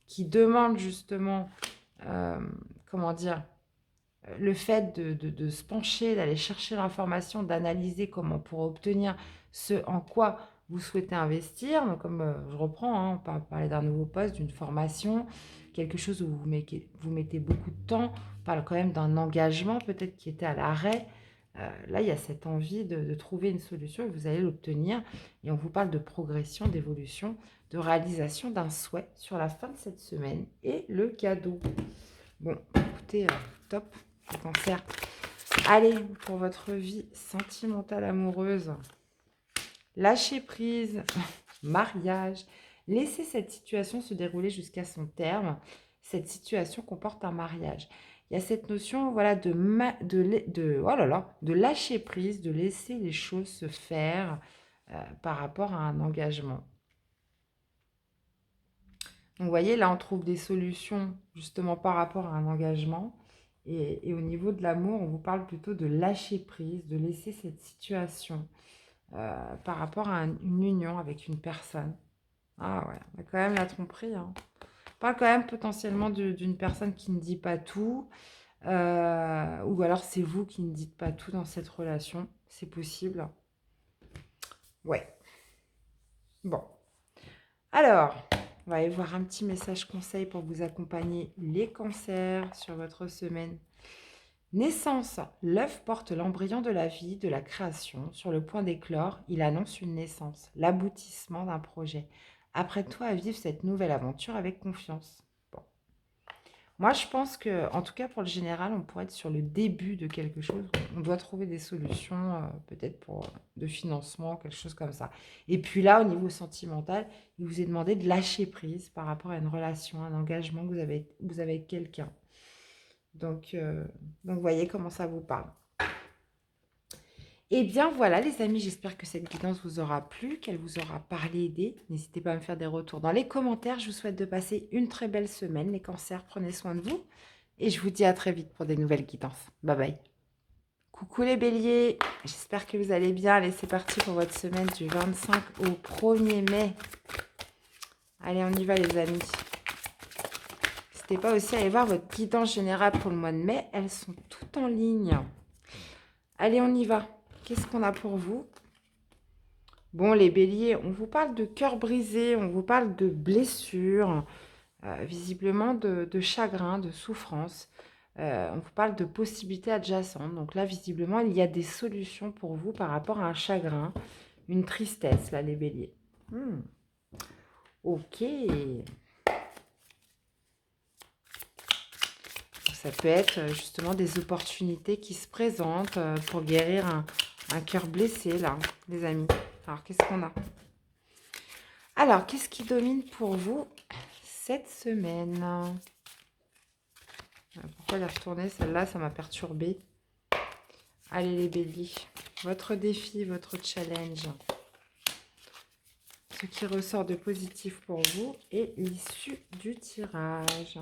qui demande justement, euh, comment dire, le fait de se pencher, d'aller chercher l'information, d'analyser comment pour obtenir ce en quoi vous souhaitez investir. Donc, comme je reprends, hein, on peut parler d'un nouveau poste, d'une formation, quelque chose où vous mettez beaucoup de temps. On parle quand même d'un engagement peut-être qui était à l'arrêt. Là, il y a cette envie de trouver une solution et vous allez l'obtenir. Et on vous parle de progression, d'évolution, de réalisation d'un souhait sur la fin de cette semaine et le cadeau. Bon, écoutez, top. Le cancer. Allez, pour votre vie sentimentale amoureuse, lâchez prise, mariage, laissez cette situation se dérouler jusqu'à son terme. Cette situation comporte un mariage. Il y a cette notion, voilà, oh là là, de lâcher prise, de laisser les choses se faire par rapport à un engagement. Donc, vous voyez, là, on trouve des solutions justement par rapport à un engagement. Et au niveau de l'amour, on vous parle plutôt de lâcher prise, de laisser cette situation par rapport à une union avec une personne. Ah ouais, on a quand même la tromperie, hein. On parle quand même potentiellement d'une personne qui ne dit pas tout, ou alors c'est vous qui ne dites pas tout dans cette relation. C'est possible. Ouais. Bon. Alors, on va aller voir un petit message conseil pour vous accompagner les cancers sur votre semaine. Naissance. L'œuf porte l'embryon de la vie, de la création. Sur le point d'éclore, il annonce une naissance, l'aboutissement d'un projet. Apprête-toi à vivre cette nouvelle aventure avec confiance. Bon. Moi, je pense que, en tout cas pour le général, on pourrait être sur le début de quelque chose. On doit trouver des solutions, peut-être pour de financement, quelque chose comme ça. Et puis là, au niveau sentimental, il vous est demandé de lâcher prise par rapport à une relation, un engagement que vous avez avec quelqu'un. Donc, voyez comment ça vous parle. Eh bien voilà les amis, j'espère que cette guidance vous aura plu, qu'elle vous aura parlé, aidé. N'hésitez pas à me faire des retours dans les commentaires. Je vous souhaite de passer une très belle semaine. Les cancers, prenez soin de vous. Et je vous dis à très vite pour des nouvelles guidances. Bye bye. Coucou les béliers, j'espère que vous allez bien. Allez, c'est parti pour votre semaine du 25 au 1er mai. Allez, on y va les amis. N'hésitez pas aussi à aller voir votre guidance générale pour le mois de mai. Elles sont toutes en ligne. Allez, on y va. Qu'est-ce qu'on a pour vous? Bon, les béliers, on vous parle de cœur brisé, on vous parle de blessures, visiblement de chagrin, de souffrance. On vous parle de possibilités adjacentes. Donc là, visiblement, il y a des solutions pour vous par rapport à un chagrin, une tristesse, là, les béliers. Ok. Ça peut être justement des opportunités qui se présentent pour guérir un cœur blessé, là, les amis. Alors, qu'est-ce qu'on a? Alors, qu'est-ce qui domine pour vous cette semaine? Pourquoi la retourner? Celle-là, ça m'a perturbée. Allez, les béliers. Votre défi, votre challenge. Ce qui ressort de positif pour vous est l'issue du tirage.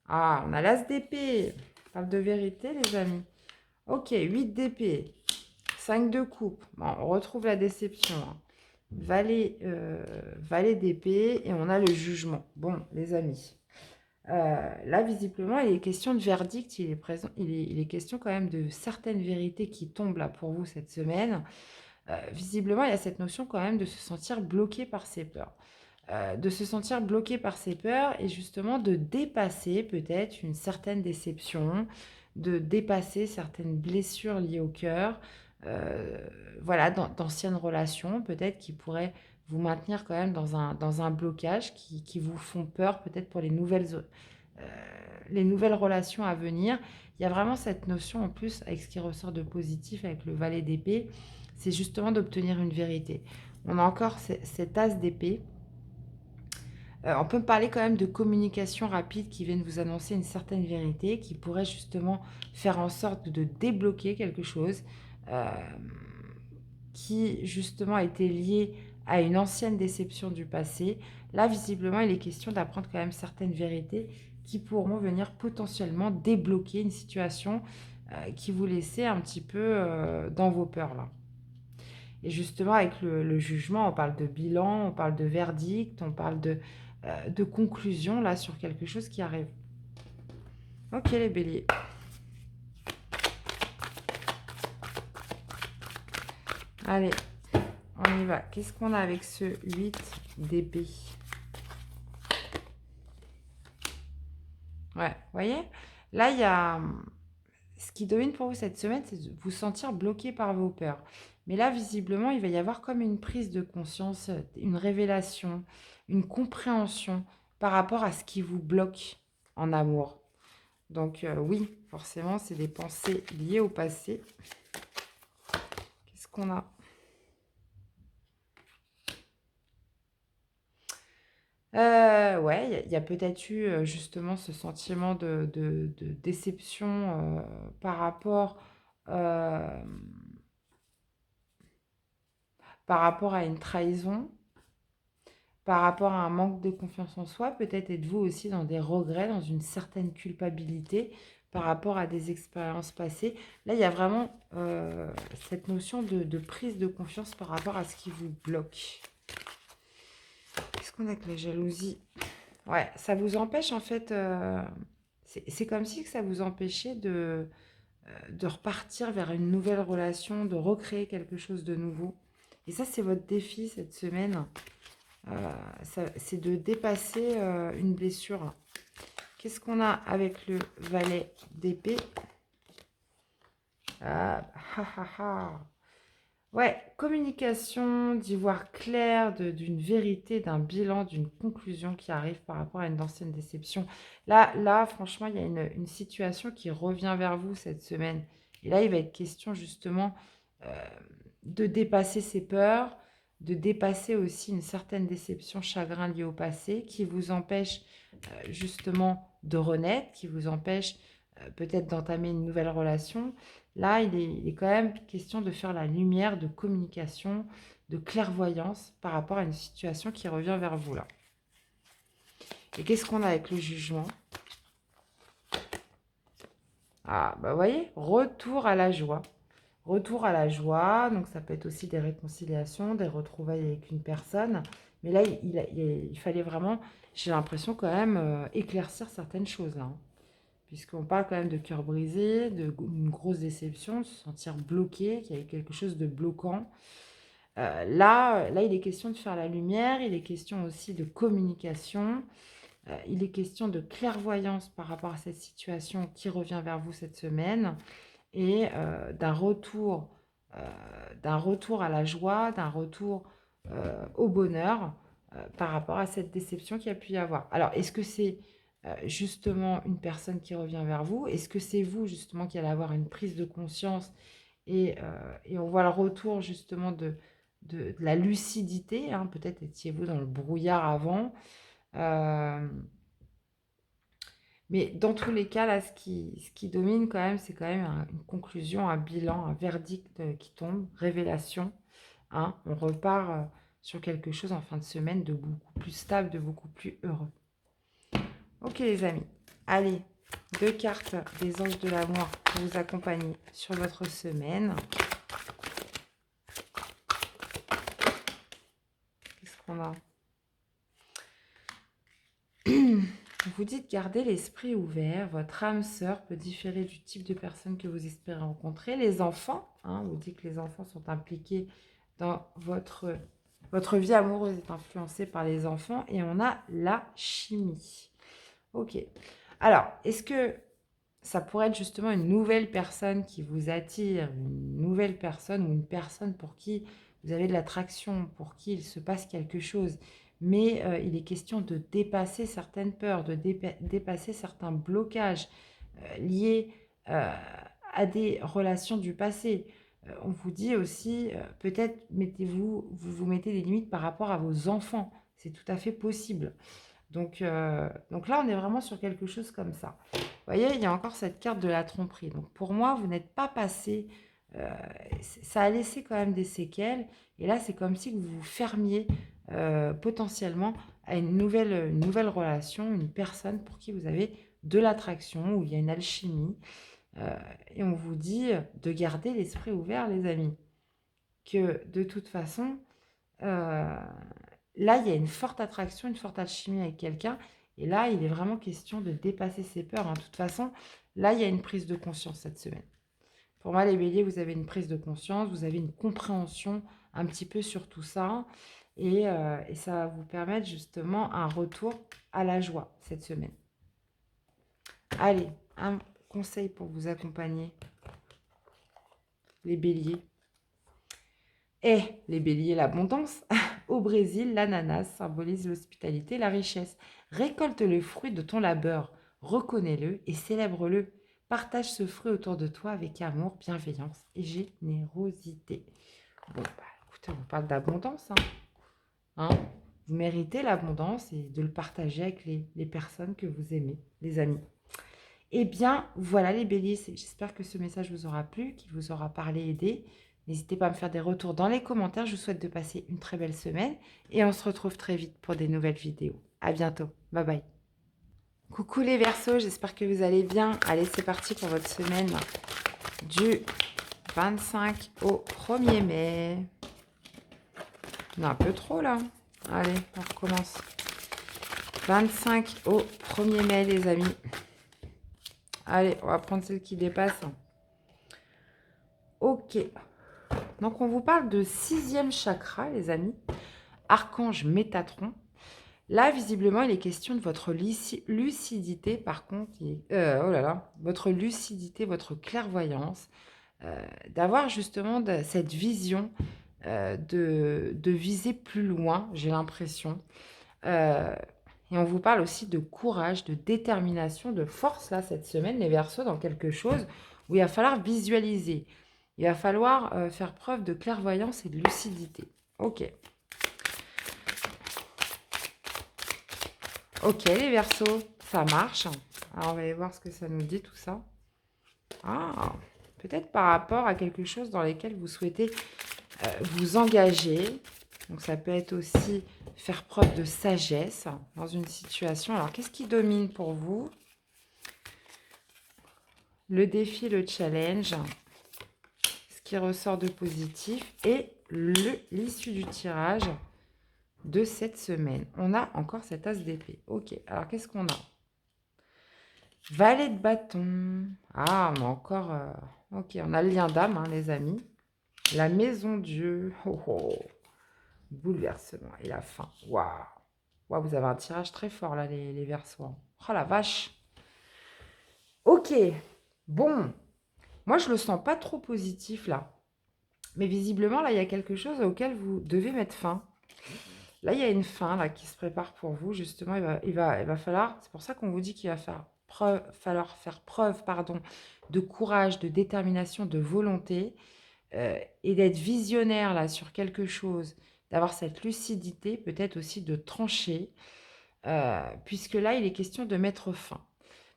Ah, on a l'as d'épée. On parle de vérité, les amis. Ok, 8 d'épée. 5 de coupe. Bon, on retrouve la déception. Valet d'épée et on a le jugement. Bon, les amis. Là, visiblement, il est question de verdict. Il est question quand même de certaines vérités qui tombent là pour vous cette semaine. Visiblement, il y a cette notion quand même de se sentir bloqué par ses peurs. De se sentir bloqué par ses peurs et justement de dépasser peut-être une certaine déception, de dépasser certaines blessures liées au cœur, voilà, d'anciennes relations peut-être qui pourraient vous maintenir quand même dans un blocage, qui vous font peur peut-être pour les nouvelles relations à venir. Il y a vraiment cette notion en plus avec ce qui ressort de positif avec le valet d'épée, c'est justement d'obtenir une vérité. On a encore cet as d'épée. On peut parler quand même de communication rapide qui viennent vous annoncer une certaine vérité, qui pourrait justement faire en sorte de débloquer quelque chose qui justement a été lié à une ancienne déception du passé. Là, visiblement, il est question d'apprendre quand même certaines vérités qui pourront venir potentiellement débloquer une situation qui vous laissait un petit peu dans vos peurs là. Et justement, avec le jugement, on parle de bilan, on parle de verdict, on parle de conclusion là sur quelque chose qui arrive. Ok les béliers. Allez, on y va. Qu'est-ce qu'on a avec ce 8 d'épée? Ouais, vous voyez? Là, il y a... Ce qui domine pour vous cette semaine, c'est de vous sentir bloqué par vos peurs. Mais là, visiblement, il va y avoir comme une prise de conscience, une révélation, une compréhension par rapport à ce qui vous bloque en amour. Donc oui, forcément, c'est des pensées liées au passé. Qu'est-ce qu'on a? Ouais, il y a peut-être eu justement ce sentiment de déception euh, par rapport à une trahison, par rapport à un manque de confiance en soi. Peut-être êtes-vous aussi dans des regrets, dans une certaine culpabilité par rapport à des expériences passées. Là, il y a vraiment cette notion de prise de confiance par rapport à ce qui vous bloque. Qu'est-ce qu'on a avec la jalousie? Ouais, ça vous empêche en fait, c'est comme si que ça vous empêchait de repartir vers une nouvelle relation, de recréer quelque chose de nouveau. Et ça, c'est votre défi cette semaine. C'est de dépasser une blessure. Qu'est-ce qu'on a avec le valet d'épée? Ah, ah, ah, ah. Ouais, communication, d'y voir clair, d'une vérité, d'un bilan, d'une conclusion qui arrive par rapport à une ancienne déception. Là, franchement, il y a une situation qui revient vers vous cette semaine. Et là, il va être question justement euh, de dépasser ses peurs, de dépasser aussi une certaine déception, chagrin lié au passé, qui vous empêche justement de renaître, qui vous empêche peut-être d'entamer une nouvelle relation. Là, il est quand même question de faire la lumière, de communication, de clairvoyance par rapport à une situation qui revient vers vous là. Et qu'est-ce qu'on a avec le jugement? Ah, bah vous voyez, retour à la joie. Retour à la joie, donc ça peut être aussi des réconciliations, des retrouvailles avec une personne. Mais là, il fallait vraiment, j'ai l'impression quand même, éclaircir certaines choses là, hein. Puisqu'on parle quand même de cœur brisé, d'une grosse déception, de se sentir bloqué, qu'il y a eu quelque chose de bloquant. Là, il est question de faire la lumière, il est question aussi de communication, il est question de clairvoyance par rapport à cette situation qui revient vers vous cette semaine et euh, d'un retour à la joie, d'un retour au bonheur par rapport à cette déception qu'il y a pu y avoir. Alors, est-ce que c'est justement une personne qui revient vers vous? Est-ce que c'est vous justement qui allez avoir une prise de conscience et on voit le retour justement de la lucidité, hein? Peut-être étiez-vous dans le brouillard avant. Euh, mais dans tous les cas, là, ce qui domine quand même, c'est quand même une conclusion, un bilan, un verdict qui tombe, révélation, hein. On repart sur quelque chose en fin de semaine de beaucoup plus stable, de beaucoup plus heureux. Ok les amis, allez, 2 cartes des anges de l'amour pour vous accompagner sur votre semaine. Qu'est-ce qu'on a? Vous dites gardez l'esprit ouvert, votre âme sœur peut différer du type de personne que vous espérez rencontrer. Les enfants, hein, vous dites que les enfants sont impliqués dans votre vie amoureuse est influencée par les enfants et on a la chimie. Ok. Alors, est-ce que ça pourrait être justement une nouvelle personne qui vous attire, une nouvelle personne ou une personne pour qui vous avez de l'attraction, pour qui il se passe quelque chose, mais il est question de dépasser certaines peurs, de dépasser certains blocages liés à des relations du passé. On vous dit aussi, peut-être vous mettez des limites par rapport à vos enfants. C'est tout à fait possible. Donc là, on est vraiment sur quelque chose comme ça. Vous voyez, il y a encore cette carte de la tromperie. Donc pour moi, vous n'êtes pas passé. euh, Ça a laissé quand même des séquelles. Et là, c'est comme si vous vous fermiez potentiellement à une nouvelle relation, une personne pour qui vous avez de l'attraction, où il y a une alchimie. Et on vous dit de garder l'esprit ouvert, les amis. Que de toute façon, euh, là, il y a une forte attraction, une forte alchimie avec quelqu'un. Et là, il est vraiment question de dépasser ses peurs, hein. De toute façon, là, il y a une prise de conscience cette semaine. Pour moi, les béliers, vous avez une prise de conscience, vous avez une compréhension un petit peu sur tout ça. Et ça va vous permettre justement un retour à la joie cette semaine. Allez, un conseil pour vous accompagner, les béliers. Et les béliers, l'abondance. Au Brésil, l'ananas symbolise l'hospitalité, la richesse. Récolte le fruit de ton labeur, reconnais-le et célèbre-le. Partage ce fruit autour de toi avec amour, bienveillance et générosité. Bon, bah, écoutez, on parle d'abondance, hein. Vous méritez l'abondance et de le partager avec les personnes que vous aimez, les amis. Eh bien, voilà les béliers, j'espère que ce message vous aura plu, qu'il vous aura parlé, aidé. N'hésitez pas à me faire des retours dans les commentaires. Je vous souhaite de passer une très belle semaine et on se retrouve très vite pour des nouvelles vidéos. À bientôt. Bye bye. Coucou les Verseaux, j'espère que vous allez bien. Allez, c'est parti pour votre semaine du 25 au 1er mai. On a un peu trop là. Allez, on recommence. 25 au 1er mai, les amis. Allez, on va prendre celle qui dépasse. Ok. Donc, on vous parle de 6e chakra, les amis. Archange Métatron. Là, visiblement, il est question de votre lucidité, par contre. Oh là là, votre lucidité, votre clairvoyance. D'avoir justement cette vision de viser plus loin, j'ai l'impression. Euh, et on vous parle aussi de courage, de détermination, de force, là, cette semaine, les Verseaux, dans quelque chose où il va falloir visualiser. Il va falloir faire preuve de clairvoyance et de lucidité. Ok. Ok, les Verseaux, ça marche. Alors, on va aller voir ce que ça nous dit, tout ça. Ah, peut-être par rapport à quelque chose dans lequel vous souhaitez vous engager. Donc, ça peut être aussi faire preuve de sagesse dans une situation. Alors, qu'est-ce qui domine pour vous? Le défi, le challenge, ce qui ressort de positif et l'issue du tirage de cette semaine. On a encore cet as d'épée. Ok, alors qu'est-ce qu'on a? Valet de bâton. Ah, on a encore... ok, on a le lien d'âme, hein, les amis. La maison Dieu. Oh, oh. Bouleversement et la fin. Waouh. Waouh, vous avez un tirage très fort, là, les Verseaux. Oh, la vache. Ok. Bon. Moi, je le sens pas trop positif, là. Mais visiblement, là, il y a quelque chose auquel vous devez mettre fin. Là, il y a une fin là, qui se prépare pour vous. Justement, il va falloir... C'est pour ça qu'on vous dit qu'il va falloir faire preuve pardon, de courage, de détermination, de volonté et d'être visionnaire là, sur quelque chose, d'avoir cette lucidité, peut-être aussi de trancher, puisque là, il est question de mettre fin.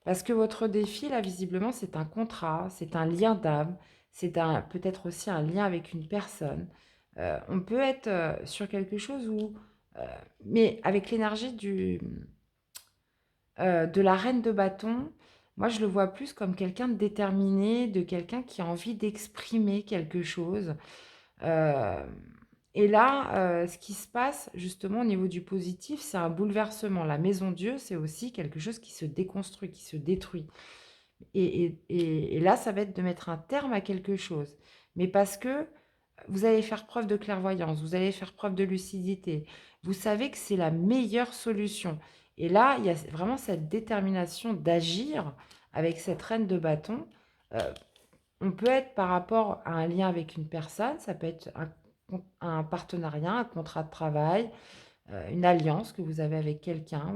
Parce que votre défi, là, visiblement, c'est un contrat, c'est un lien d'âme, c'est peut-être aussi un lien avec une personne. On peut être sur quelque chose où... mais avec l'énergie de la reine de bâton, moi, je le vois plus comme quelqu'un de déterminé, de quelqu'un qui a envie d'exprimer quelque chose. Euh, et là, ce qui se passe justement au niveau du positif, c'est un bouleversement. La maison Dieu, c'est aussi quelque chose qui se déconstruit, qui se détruit. Et là, ça va être de mettre un terme à quelque chose. Mais parce que vous allez faire preuve de clairvoyance, vous allez faire preuve de lucidité. Vous savez que c'est la meilleure solution. Et là, il y a vraiment cette détermination d'agir avec cette reine de bâton. Euh, on peut être par rapport à un lien avec une personne, ça peut être un partenariat, un contrat de travail, une alliance que vous avez avec quelqu'un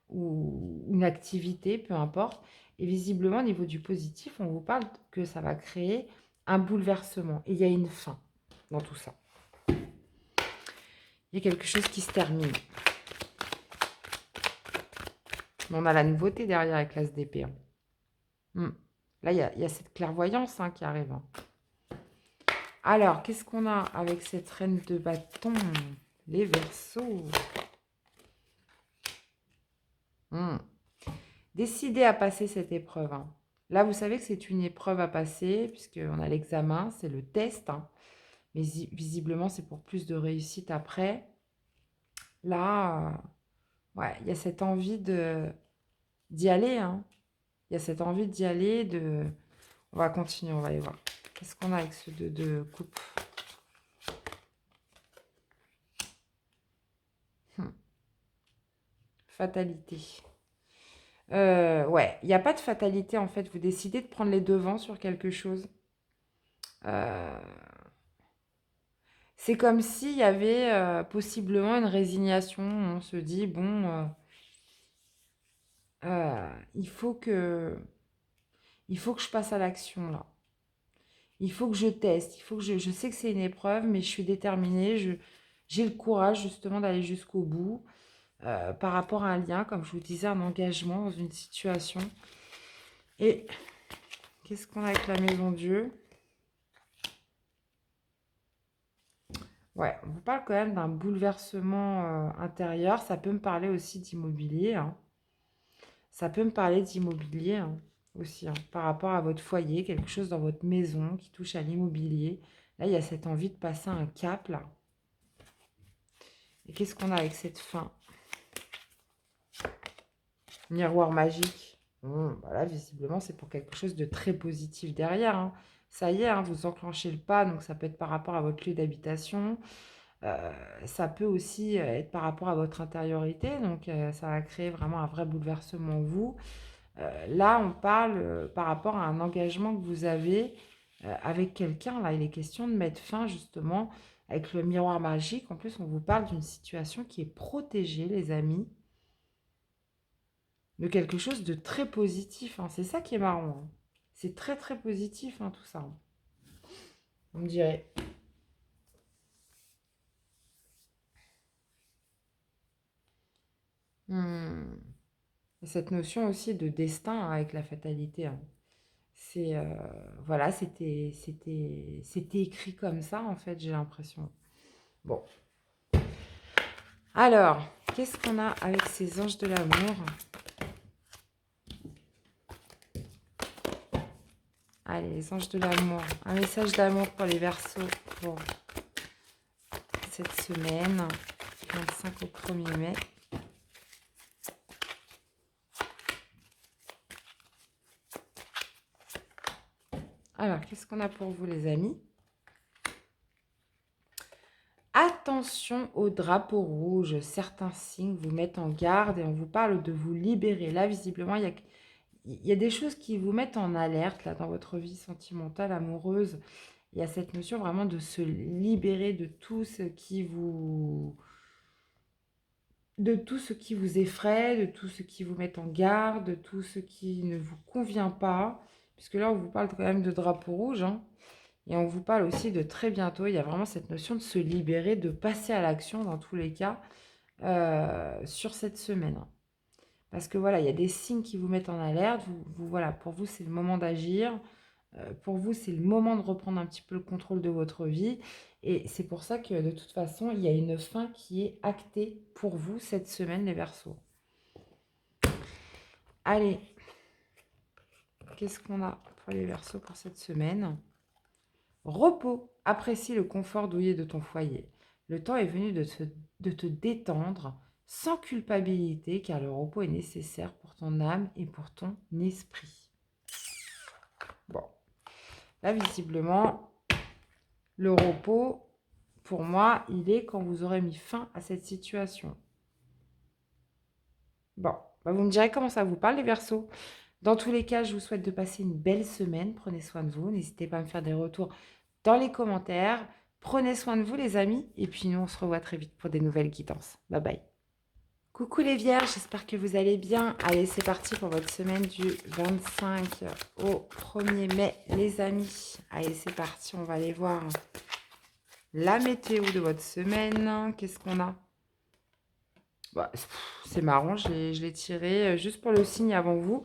ou une activité, peu importe. Et visiblement, au niveau du positif, on vous parle que ça va créer un bouleversement. Et il y a une fin dans tout ça. Il y a quelque chose qui se termine. Mais on a la nouveauté derrière avec l'as d'épée. Là, il y a cette clairvoyance qui arrive. Alors, qu'est-ce qu'on a avec cette reine de bâton? Les Verseaux. Décidez à passer cette épreuve. Là, vous savez que c'est une épreuve à passer, puisqu'on a l'examen, c'est le test. Mais visiblement, c'est pour plus de réussite après. Là, ouais, il y a cette envie d'y aller. Il y a cette envie d'y aller. On va continuer, on va aller voir. Qu'est-ce qu'on a avec ce 2 de coupe? Fatalité. Ouais, il n'y a pas de fatalité en fait. Vous décidez de prendre les devants sur quelque chose. C'est comme s'il y avait possiblement une résignation. On se dit, bon, il faut que je passe à l'action là. Il faut que je teste. Il faut que je sais que c'est une épreuve, mais je suis déterminée. J'ai le courage justement d'aller jusqu'au bout par rapport à un lien, comme je vous disais, un engagement dans une situation. Et qu'est-ce qu'on a avec la maison Dieu? Ouais, on vous parle quand même d'un bouleversement intérieur. Ça peut me parler aussi d'immobilier. Ça peut me parler d'immobilier hein, aussi, hein, par rapport à votre foyer, quelque chose dans votre maison qui touche à l'immobilier. Là, il y a cette envie de passer un cap, là. Et qu'est-ce qu'on a avec cette fin? Miroir magique. Voilà, visiblement, c'est pour quelque chose de très positif derrière, hein. Ça y est, hein, vous enclenchez le pas, donc ça peut être par rapport à votre lieu d'habitation. Euh, Ça peut aussi être par rapport à votre intériorité, donc ça va créer vraiment un vrai bouleversement en vous. Là, on parle par rapport à un engagement que vous avez avec quelqu'un. Là, il est question de mettre fin justement avec le miroir magique. En plus, on vous parle d'une situation qui est protégée, les amis, de quelque chose de très positif, hein. C'est ça qui est marrant, hein. C'est très, très positif, hein, tout ça, hein. On me dirait. Hmm. Et cette notion aussi de destin hein, avec la fatalité, hein. C'est voilà, c'était écrit comme ça en fait, j'ai l'impression. Bon, alors, qu'est-ce qu'on a avec ces anges de l'amour? Allez, les anges de l'amour. Un message d'amour pour les Verseaux pour cette semaine, 25 au 1er mai. Alors, qu'est-ce qu'on a pour vous, les amis? Attention au drapeau rouge. Certains signes vous mettent en garde et on vous parle de vous libérer. Là, visiblement, il y a des choses qui vous mettent en alerte là, dans votre vie sentimentale, amoureuse. Il y a cette notion vraiment de se libérer de tout ce qui vous... de tout ce qui vous effraie, de tout ce qui vous met en garde, de tout ce qui ne vous convient pas. Puisque là, on vous parle quand même de drapeau rouge, hein. Et on vous parle aussi de très bientôt. Il y a vraiment cette notion de se libérer, de passer à l'action dans tous les cas sur cette semaine, hein. Parce que voilà, il y a des signes qui vous mettent en alerte. Voilà, pour vous, c'est le moment d'agir. Pour vous, c'est le moment de reprendre un petit peu le contrôle de votre vie. Et c'est pour ça que de toute façon, il y a une fin qui est actée pour vous cette semaine, les Verseaux. Allez, qu'est-ce qu'on a pour les Verseaux pour cette semaine? Repos, apprécie le confort douillet de ton foyer. Le temps est venu de te détendre sans culpabilité, car le repos est nécessaire pour ton âme et pour ton esprit. Bon, là, visiblement, le repos, pour moi, il est quand vous aurez mis fin à cette situation. Bon, bah vous me direz comment ça vous parle, les Verseaux. Dans tous les cas, je vous souhaite de passer une belle semaine. Prenez soin de vous. N'hésitez pas à me faire des retours dans les commentaires. Prenez soin de vous, les amis. Et puis, nous, on se revoit très vite pour des nouvelles guidances. Bye bye. Coucou les vierges, j'espère que vous allez bien. Allez, c'est parti pour votre semaine du 25 au 1er mai, les amis. Allez, c'est parti, on va aller voir la météo de votre semaine. Qu'est-ce qu'on a? Bah, c'est marrant, je l'ai tiré juste pour le signe avant vous.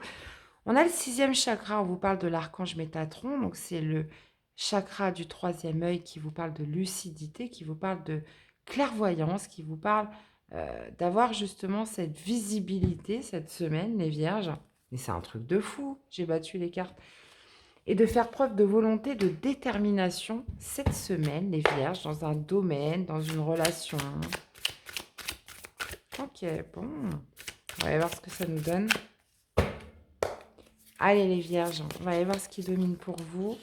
On a le 6e chakra, on vous parle de l'archange Métatron. Donc, c'est le chakra du 3e œil qui vous parle de lucidité, qui vous parle de clairvoyance, qui vous parle d'avoir justement cette visibilité cette semaine, les vierges. Mais c'est un truc de fou, j'ai battu les cartes. Et de faire preuve de volonté, de détermination cette semaine, les vierges, dans un domaine, dans une relation. Ok, bon. On va aller voir ce que ça nous donne. Allez les vierges, on va aller voir ce qui domine pour vous.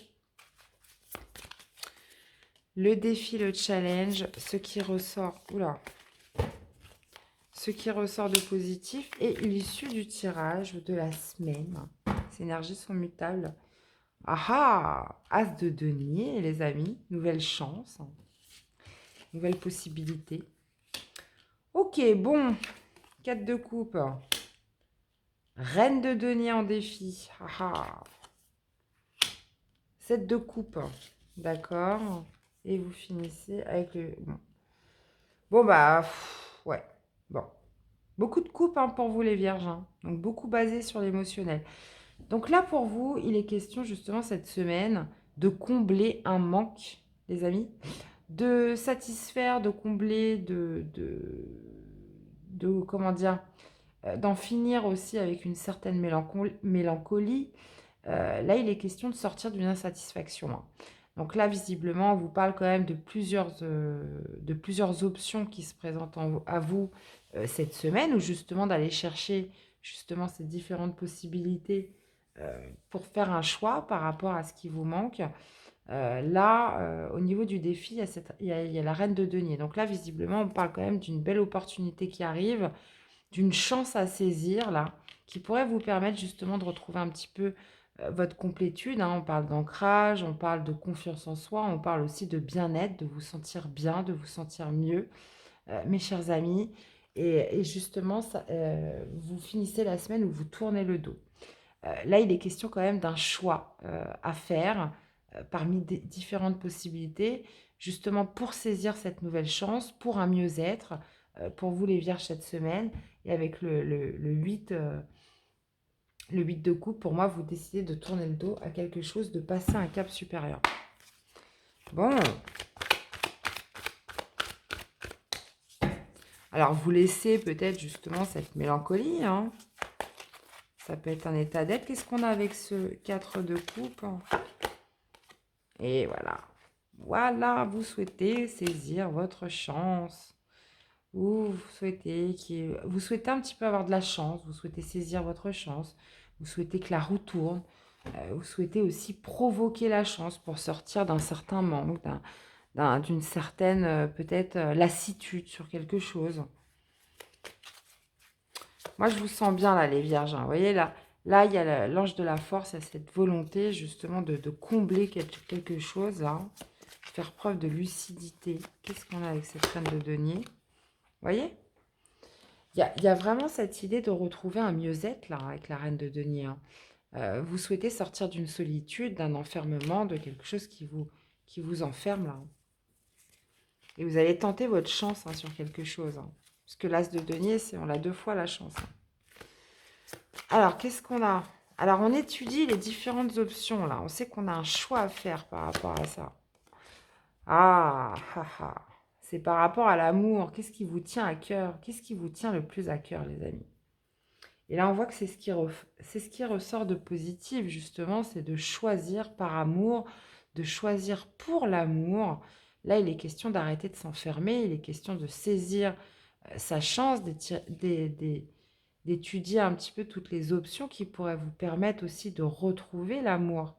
Le défi, le challenge, ce qui ressort. Oula. Ce qui ressort de positif et l'issue du tirage de la semaine. Ces énergies sont mutables. Ah ah, As de denier, les amis. Nouvelle chance. Nouvelle possibilité. Ok, bon. 4 de coupe. Reine de denier en défi. Ah ah. 7 de coupe. D'accord. Et vous finissez avec le... Bon, bah, ouais. Bon. Beaucoup de coupes hein, pour vous les vierges. Hein. Donc, beaucoup basé sur l'émotionnel. Donc là, pour vous, il est question justement cette semaine de combler un manque, les amis. De satisfaire, de combler, comment dire, d'en finir aussi avec une certaine mélancolie. Là, il est question de sortir d'une insatisfaction, hein. Donc là, visiblement, on vous parle quand même de plusieurs options qui se présentent à vous cette semaine, ou justement d'aller chercher justement ces différentes possibilités pour faire un choix par rapport à ce qui vous manque. Là, au niveau du défi, il y a la reine de denier. Donc là, visiblement, on parle quand même d'une belle opportunité qui arrive, d'une chance à saisir, là, qui pourrait vous permettre justement de retrouver un petit peu votre complétude, hein. On parle d'ancrage, on parle de confiance en soi, on parle aussi de bien-être, de vous sentir bien, de vous sentir mieux, mes chers amis. Et justement, vous finissez la semaine où vous tournez le dos. Là, il est question quand même d'un choix à faire parmi des différentes possibilités, justement pour saisir cette nouvelle chance, pour un mieux-être, pour vous les vierges cette semaine. Et avec le 8 de coupe, pour moi, vous décidez de tourner le dos à quelque chose, de passer un cap supérieur. Bon. Alors, vous laissez peut-être justement cette mélancolie, hein. Ça peut être un état d'être. Qu'est-ce qu'on a avec ce 4 de coupe? Et voilà. Voilà, vous souhaitez saisir votre chance. Vous souhaitez un petit peu avoir de la chance. Vous souhaitez saisir votre chance. Vous souhaitez que la roue tourne. Vous souhaitez aussi provoquer la chance pour sortir d'un certain manque, d'une certaine peut-être lassitude sur quelque chose. Moi, je vous sens bien là, les vierges, hein. Vous voyez, là, il y a l'ange de la force, il y a cette volonté justement de combler quelque chose, là. Faire preuve de lucidité. Qu'est-ce qu'on a avec cette reine de denier? Vous voyez, il y a vraiment cette idée de retrouver un mieux-être, là, avec la reine de denier, hein. Vous souhaitez sortir d'une solitude, d'un enfermement, de quelque chose qui vous enferme, là. Et vous allez tenter votre chance, hein, sur quelque chose, hein. Parce que l'as de denier, on a 2 fois la chance, hein. Alors, qu'est-ce qu'on a? Alors, on étudie les différentes options, là. On sait qu'on a un choix à faire par rapport à ça. Ah, ah, ah. C'est par rapport à l'amour. Qu'est-ce qui vous tient à cœur? Qu'est-ce qui vous tient le plus à cœur, les amis? Et là, on voit que c'est ce qui ressort de positif, justement, c'est de choisir par amour, de choisir pour l'amour. Là, il est question d'arrêter de s'enfermer, il est question de saisir sa chance, d'étudier un petit peu toutes les options qui pourraient vous permettre aussi de retrouver l'amour,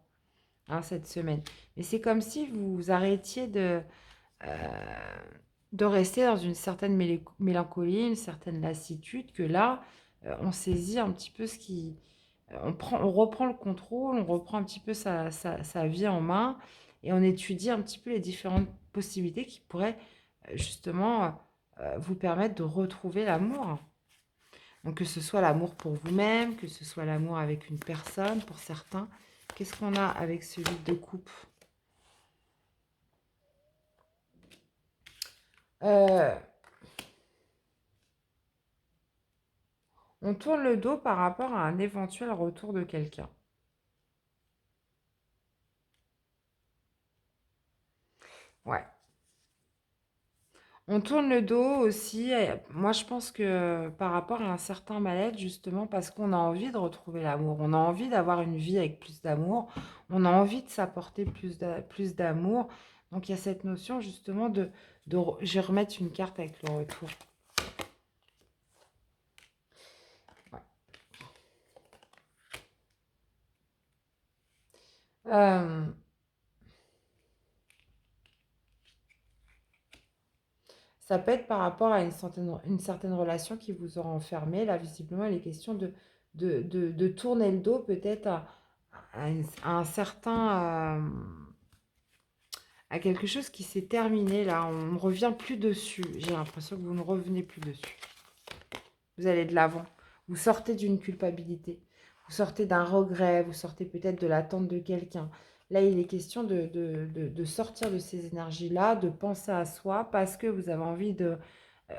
hein, cette semaine. Mais c'est comme si vous arrêtiez de rester dans une certaine mélancolie, une certaine lassitude, que là, on saisit un petit peu on reprend le contrôle, on reprend un petit peu sa vie en main, et on étudie un petit peu les différentes possibilités qui pourraient justement vous permettre de retrouver l'amour. Donc que ce soit l'amour pour vous-même, que ce soit l'amour avec une personne, pour certains. Qu'est-ce qu'on a avec ce 8 de coupe? On tourne le dos par rapport à un éventuel retour de quelqu'un. Ouais. On tourne le dos aussi. Moi, je pense que par rapport à un certain mal-être, justement, parce qu'on a envie de retrouver l'amour, on a envie d'avoir une vie avec plus d'amour, on a envie de s'apporter plus d'amour. Donc, il y a cette notion, justement, je vais remettre une carte avec le retour. Ouais. Ça peut être par rapport à une certaine relation qui vous aura enfermé. Là, visiblement, il est question de tourner le dos peut-être à un certain... à quelque chose qui s'est terminé. Là, on ne revient plus dessus. J'ai l'impression que vous ne revenez plus dessus. Vous allez de l'avant. Vous sortez d'une culpabilité. Vous sortez d'un regret. Vous sortez peut-être de l'attente de quelqu'un. Là, il est question de sortir de ces énergies-là, de penser à soi parce que vous avez envie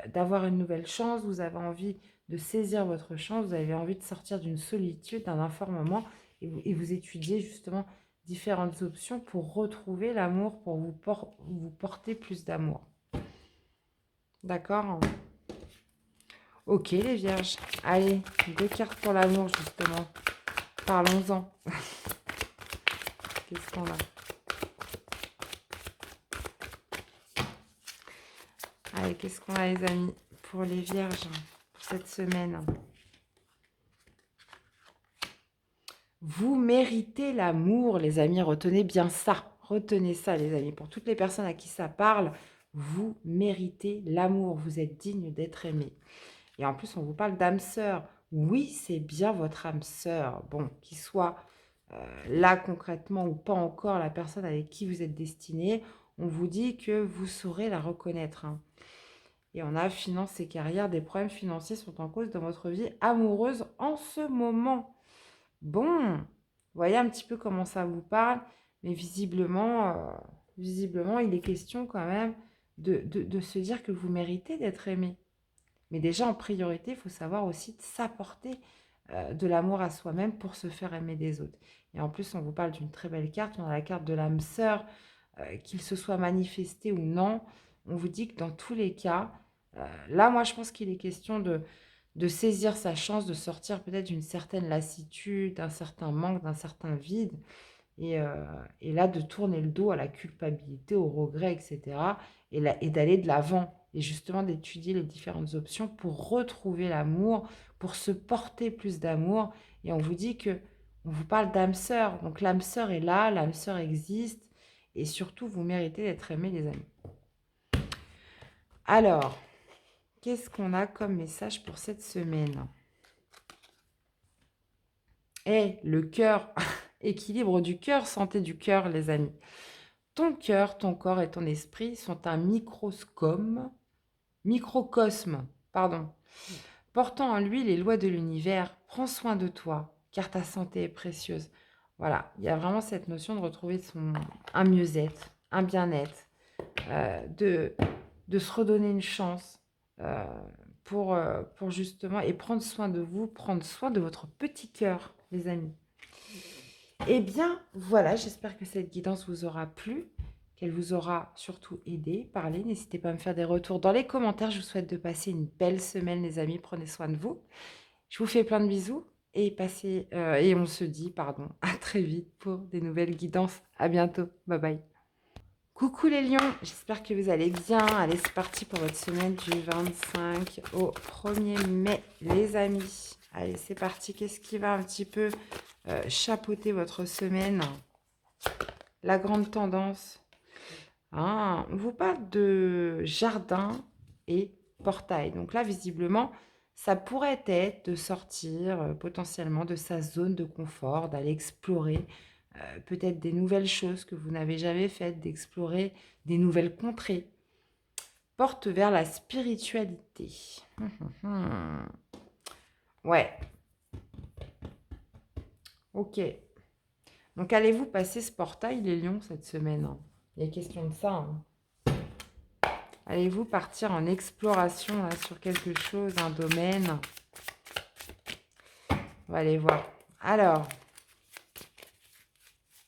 d'avoir une nouvelle chance, vous avez envie de saisir votre chance, vous avez envie de sortir d'une solitude, d'un enfermement, et vous étudiez justement différentes options pour retrouver l'amour, pour vous porter plus d'amour. D'accord? Ok, les vierges. Allez, 2 cartes pour l'amour, justement. Parlons-en. Qu'est-ce qu'on a? Allez, qu'est-ce qu'on a, les amis, pour les vierges, pour cette semaine? Vous méritez l'amour, les amis. Retenez bien ça. Retenez ça, les amis. Pour toutes les personnes à qui ça parle, vous méritez l'amour. Vous êtes digne d'être aimé. Et en plus, on vous parle d'âme sœur. Oui, c'est bien votre âme sœur. Bon, qu'il soit là concrètement ou pas encore la personne avec qui vous êtes destiné, on vous dit que vous saurez la reconnaître, hein. Et on a finance et carrière. Des problèmes financiers sont en cause dans votre vie amoureuse en ce moment. Bon, voyez un petit peu comment ça vous parle, mais visiblement, il est question quand même de se dire que vous méritez d'être aimé. Mais déjà, en priorité, il faut savoir aussi de s'apporter de l'amour à soi-même pour se faire aimer des autres. Et en plus, on vous parle d'une très belle carte. On a la carte de l'âme sœur, qu'il se soit manifesté ou non. On vous dit que dans tous les cas, là, moi, je pense qu'il est question de saisir sa chance, de sortir peut-être d'une certaine lassitude, d'un certain manque, d'un certain vide. Et, euh, et là, de tourner le dos à la culpabilité, au regret, etc. Et d'aller de l'avant. Et justement, d'étudier les différentes options pour retrouver l'amour, pour se porter plus d'amour. Et on vous dit que on vous parle d'âme sœur. Donc l'âme sœur est là, l'âme sœur existe. Et surtout, vous méritez d'être aimé, les amis. Alors, qu'est-ce qu'on a comme message pour cette semaine? Le cœur. Équilibre du cœur, santé du cœur, les amis. Ton cœur, ton corps et ton esprit sont un microcosme, pardon, portant en lui les lois de l'univers. Prends soin de toi, car ta santé est précieuse. Voilà, il y a vraiment cette notion de retrouver un mieux-être, un bien-être, de se redonner une chance euh, pour justement, et prendre soin de vous, prendre soin de votre petit cœur, les amis. Eh bien, voilà, j'espère que cette guidance vous aura plu, qu'elle vous aura surtout aidé. Parlez, n'hésitez pas à me faire des retours dans les commentaires. Je vous souhaite de passer une belle semaine, les amis. Prenez soin de vous. Je vous fais plein de bisous et on se dit, pardon, à très vite pour des nouvelles guidances. À bientôt. Bye bye. Coucou les lions, j'espère que vous allez bien. Allez, c'est parti pour votre semaine du 25 au 1er mai, les amis. Allez, c'est parti. Qu'est-ce qui va un petit peu chapeauter votre semaine? La grande tendance. Ah, on vous parle de jardin et portail. Donc là, visiblement, ça pourrait être de sortir potentiellement de sa zone de confort, d'aller explorer peut-être des nouvelles choses que vous n'avez jamais faites, d'explorer des nouvelles contrées. Porte vers la spiritualité. Ouais, ok. Donc allez-vous passer ce portail, les lions, cette semaine, hein? Il est question de ça, hein. Allez-vous partir en exploration là, sur quelque chose, un domaine? On va aller voir. Alors,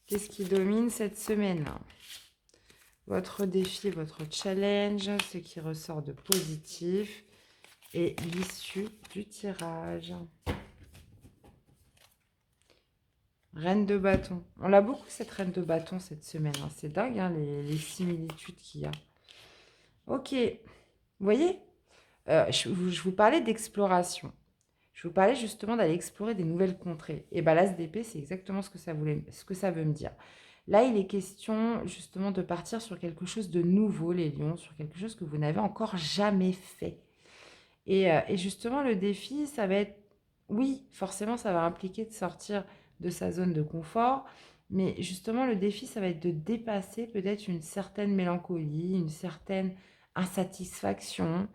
qu'est-ce qui domine cette semaine? Votre défi, votre challenge, ce qui ressort de positif et l'issue du tirage. Reine de bâton. On l'a beaucoup cette reine de bâton cette semaine, hein. C'est dingue, hein, les similitudes qu'il y a. Ok, vous voyez, je vous parlais d'exploration. Je vous parlais justement d'aller explorer des nouvelles contrées. Et bien l'As d'épée, c'est exactement ce que ça veut me dire. Là, il est question justement de partir sur quelque chose de nouveau, les lions, sur quelque chose que vous n'avez encore jamais fait. Et justement, le défi, ça va être, oui, forcément, ça va impliquer de sortir de sa zone de confort, mais justement, le défi, ça va être de dépasser peut-être une certaine mélancolie, une certaine insatisfaction.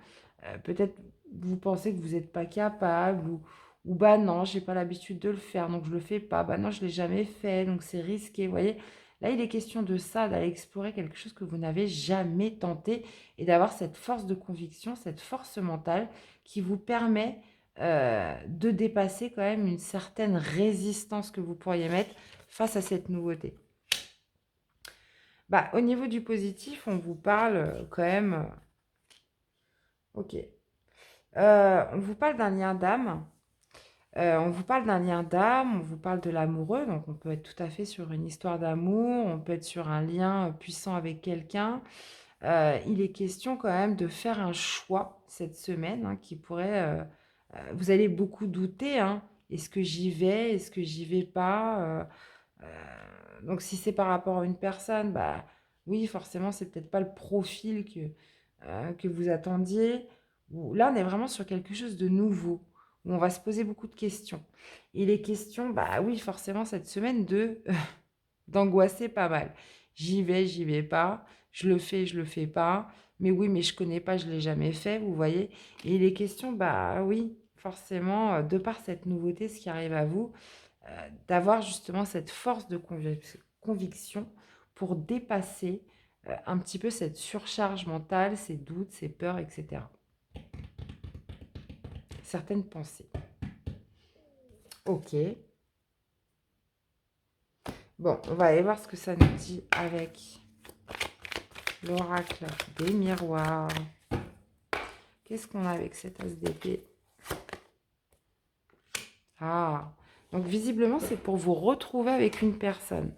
Peut-être vous pensez que vous n'êtes pas capable, ou bah non, j'ai pas l'habitude de le faire, donc je le fais pas. Bah non, je l'ai jamais fait, donc c'est risqué. Vous voyez, là, il est question de ça, d'aller explorer quelque chose que vous n'avez jamais tenté et d'avoir cette force de conviction, cette force mentale qui vous permet de dépasser quand même une certaine résistance que vous pourriez mettre face à cette nouveauté. Bah, au niveau du positif, on vous parle quand même... ok. On vous parle d'un lien d'âme. On vous parle d'un lien d'âme, on vous parle de l'amoureux, donc on peut être tout à fait sur une histoire d'amour, on peut être sur un lien puissant avec quelqu'un. Il est question quand même de faire un choix cette semaine hein, qui pourrait... vous allez beaucoup douter, hein. Est-ce que j'y vais? Est-ce que j'y vais pas? Donc si c'est par rapport à une personne, bah oui, forcément, c'est peut-être pas le profil que vous attendiez. Là, on est vraiment sur quelque chose de nouveau, où on va se poser beaucoup de questions. Il est question, bah oui, forcément, cette semaine, d'angoisser pas mal. J'y vais pas, je le fais pas, mais oui, mais je connais pas, je l'ai jamais fait, vous voyez. Et il est question, bah oui, forcément, de par cette nouveauté, ce qui arrive à vous, d'avoir justement cette force de conviction pour dépasser un petit peu cette surcharge mentale, ces doutes, ces peurs, etc. Certaines pensées. Ok. Bon, on va aller voir ce que ça nous dit avec l'oracle des miroirs. Qu'est-ce qu'on a avec cet as d'épée? Ah, donc visiblement, c'est pour vous retrouver avec une personne.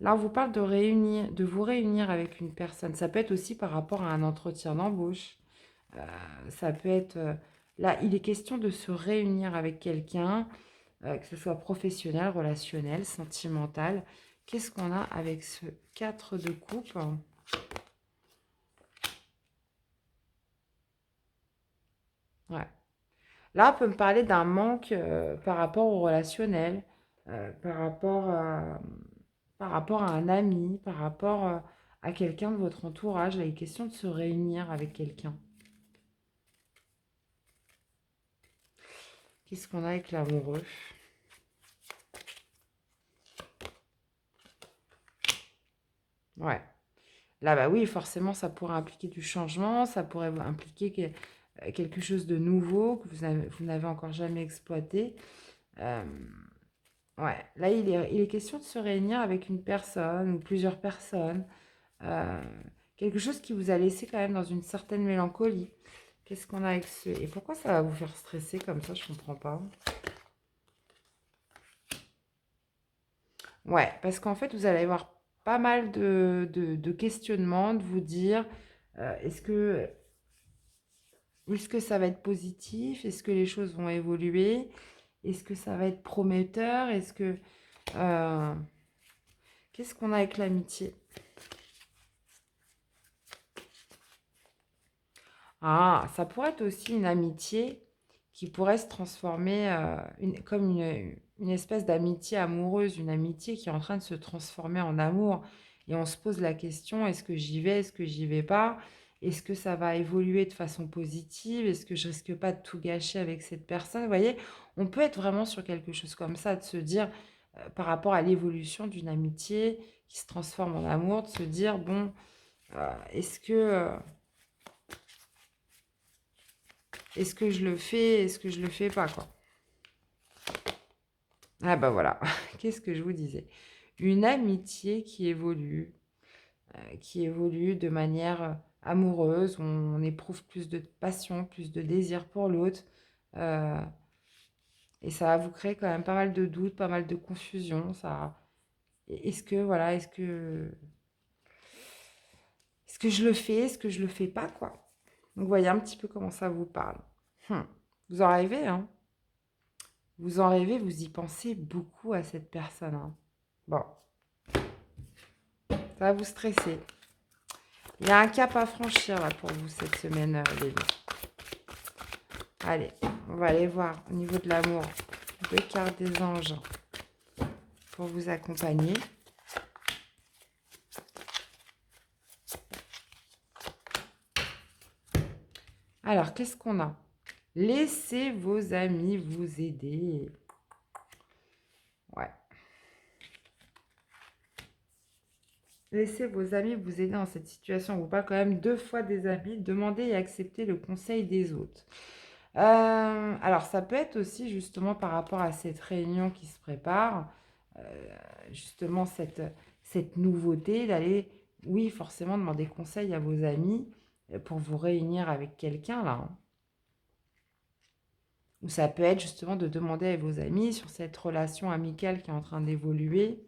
Là, on vous parle de vous réunir avec une personne. Ça peut être aussi par rapport à un entretien d'embauche. Ça peut être... là, il est question de se réunir avec quelqu'un, que ce soit professionnel, relationnel, sentimental. Qu'est-ce qu'on a avec ce 4 de coupe? Ouais. Là, on peut me parler d'un manque par rapport au relationnel, euh, par rapport à, par rapport à un ami, par rapport à quelqu'un de votre entourage. Là, il est question de se réunir avec quelqu'un. Qu'est-ce qu'on a avec l'amoureux? Ouais. Là, bah oui, forcément, ça pourrait impliquer du changement, ça pourrait impliquer quelque chose de nouveau que vous n'avez encore jamais exploité. Euh, ouais, là, il est question de se réunir avec une personne ou plusieurs personnes. Euh, quelque chose qui vous a laissé quand même dans une certaine mélancolie. Qu'est-ce qu'on a avec ce... Et pourquoi ça va vous faire stresser comme ça? Je comprends pas. Ouais, parce qu'en fait, vous allez avoir pas mal de questionnements, de vous dire, est-ce que ça va être positif? Est-ce que les choses vont évoluer? Est-ce que ça va être prometteur? Euh, Qu'est-ce qu'on a avec l'amitié? Ah, ça pourrait être aussi une amitié qui pourrait se transformer comme une espèce d'amitié amoureuse, une amitié qui est en train de se transformer en amour. Et on se pose la question, est-ce que j'y vais, est-ce que j'y vais pas? Est-ce que ça va évoluer de façon positive? Est-ce que je risque pas de tout gâcher avec cette personne? Vous voyez, on peut être vraiment sur quelque chose comme ça, de se dire, par rapport à l'évolution d'une amitié qui se transforme en amour, de se dire, bon, est-ce que je le fais, est-ce que je le fais pas, quoi. Ah bah voilà, qu'est-ce que je vous disais? Une amitié qui évolue de manière amoureuse, on éprouve plus de passion, plus de désir pour l'autre, euh, et ça va vous créer quand même pas mal de doutes, pas mal de confusion. Est-ce que voilà, est-ce que je le fais, est-ce que je le fais pas, quoi. Donc vous voyez un petit peu comment ça vous parle. Hmm. Vous en rêvez, hein? Vous en rêvez, vous y pensez beaucoup à cette personne, hein. Bon, ça va vous stresser. Il y a un cap à franchir là pour vous cette semaine, les lions. Allez, on va aller voir au niveau de l'amour. Deux cartes des anges pour vous accompagner. Alors, qu'est-ce qu'on a? Laissez vos amis vous aider. Ouais. Laissez vos amis vous aider dans cette situation. On vous parle quand même deux fois des amis. Demandez et acceptez le conseil des autres. Alors, ça peut être aussi justement par rapport à cette réunion qui se prépare, justement cette nouveauté d'aller, oui, forcément demander conseil à vos amis pour vous réunir avec quelqu'un là, hein. Ou ça peut être justement de demander à vos amis sur cette relation amicale qui est en train d'évoluer.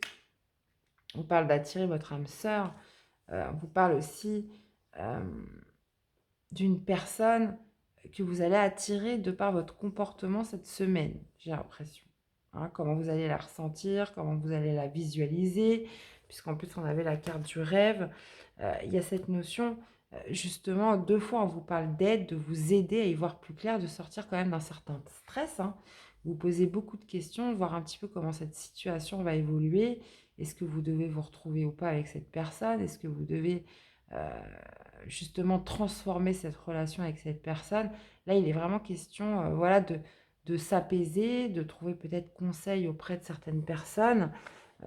On parle d'attirer votre âme sœur. On vous parle aussi d'une personne que vous allez attirer de par votre comportement cette semaine, j'ai l'impression. Hein, comment vous allez la ressentir, comment vous allez la visualiser, puisqu'en plus on avait la carte du rêve. Il y a cette notion, justement, 2 fois on vous parle d'aide, de vous aider à y voir plus clair, de sortir quand même d'un certain stress. Hein. Vous posez beaucoup de questions, voir un petit peu comment cette situation va évoluer. Est-ce que vous devez vous retrouver ou pas avec cette personne? Est-ce que vous devez justement transformer cette relation avec cette personne? Là, il est vraiment question voilà, de s'apaiser, de trouver peut-être conseil auprès de certaines personnes,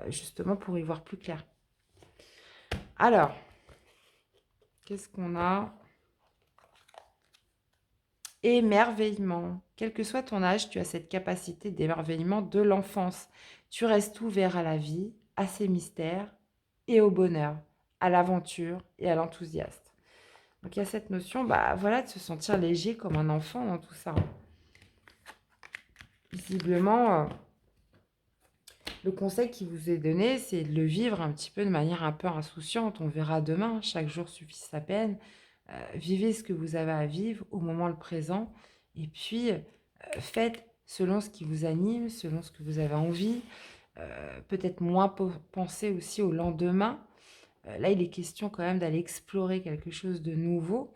justement pour y voir plus clair. Alors, qu'est-ce qu'on a? Émerveillement. Quel que soit ton âge, tu as cette capacité d'émerveillement de l'enfance. Tu restes ouvert à la vie, à ses mystères et au bonheur, à l'aventure et à l'enthousiasme. Donc il y a cette notion, bah voilà, de se sentir léger comme un enfant dans tout ça. Visiblement, le conseil qui vous est donné, c'est de le vivre un petit peu de manière un peu insouciante. On verra demain, chaque jour suffit sa peine. Vivez ce que vous avez à vivre au moment le présent. Et puis, faites selon ce qui vous anime, selon ce que vous avez envie. Peut-être moins penser aussi au lendemain. Là, il est question quand même d'aller explorer quelque chose de nouveau,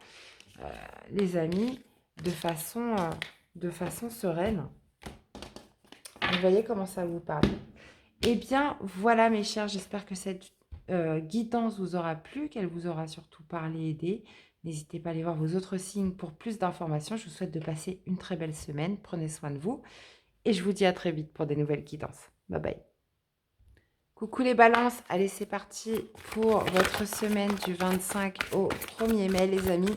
les amis, de façon sereine. Vous voyez comment ça vous parle. Eh bien, voilà mes chers, j'espère que cette guidance vous aura plu, qu'elle vous aura surtout parlé et aidé. N'hésitez pas à aller voir vos autres signes pour plus d'informations. Je vous souhaite de passer une très belle semaine. Prenez soin de vous. Et je vous dis à très vite pour des nouvelles guidances. Bye bye. Coucou les balances. Allez, c'est parti pour votre semaine du 25 au 1er mai, les amis.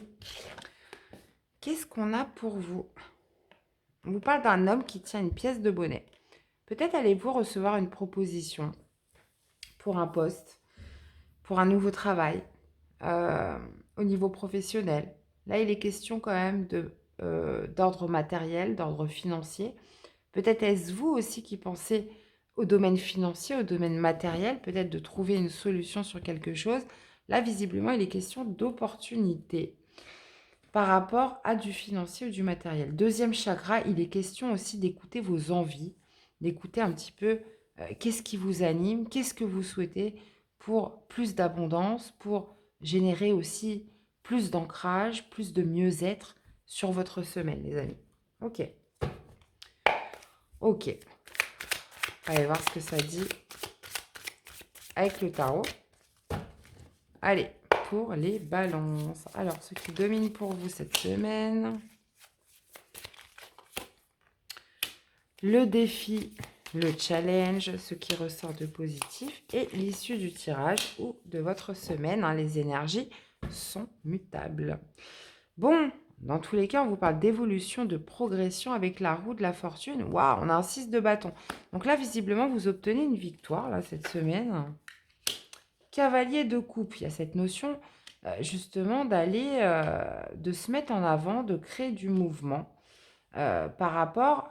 Qu'est-ce qu'on a pour vous? On vous parle d'un homme qui tient une pièce de monnaie. Peut-être allez-vous recevoir une proposition pour un poste, pour un nouveau travail, au niveau professionnel. Là, il est question quand même d'ordre matériel, d'ordre financier. Peut-être est-ce vous aussi qui pensez au domaine financier, au domaine matériel, peut-être de trouver une solution sur quelque chose. Là, visiblement, il est question d'opportunité par rapport à du financier ou du matériel. Deuxième chakra, il est question aussi d'écouter vos envies, d'écouter un petit peu qu'est-ce qui vous anime, qu'est-ce que vous souhaitez pour plus d'abondance, pour générer aussi plus d'ancrage, plus de mieux-être sur votre semaine, les amis. Ok. Ok. Allez voir ce que ça dit avec le tarot. Allez, pour les balances. Alors, ce qui domine pour vous cette semaine. Le défi, le challenge, ce qui ressort de positif et l'issue du tirage ou de votre semaine. Hein, les énergies sont mutables. Bon, dans tous les cas, on vous parle d'évolution, de progression avec la roue de la fortune. Waouh, on a un 6 de bâton. Donc là, visiblement, vous obtenez une victoire là cette semaine. Cavalier de coupe, il y a cette notion justement d'aller, de se mettre en avant, de créer du mouvement par rapport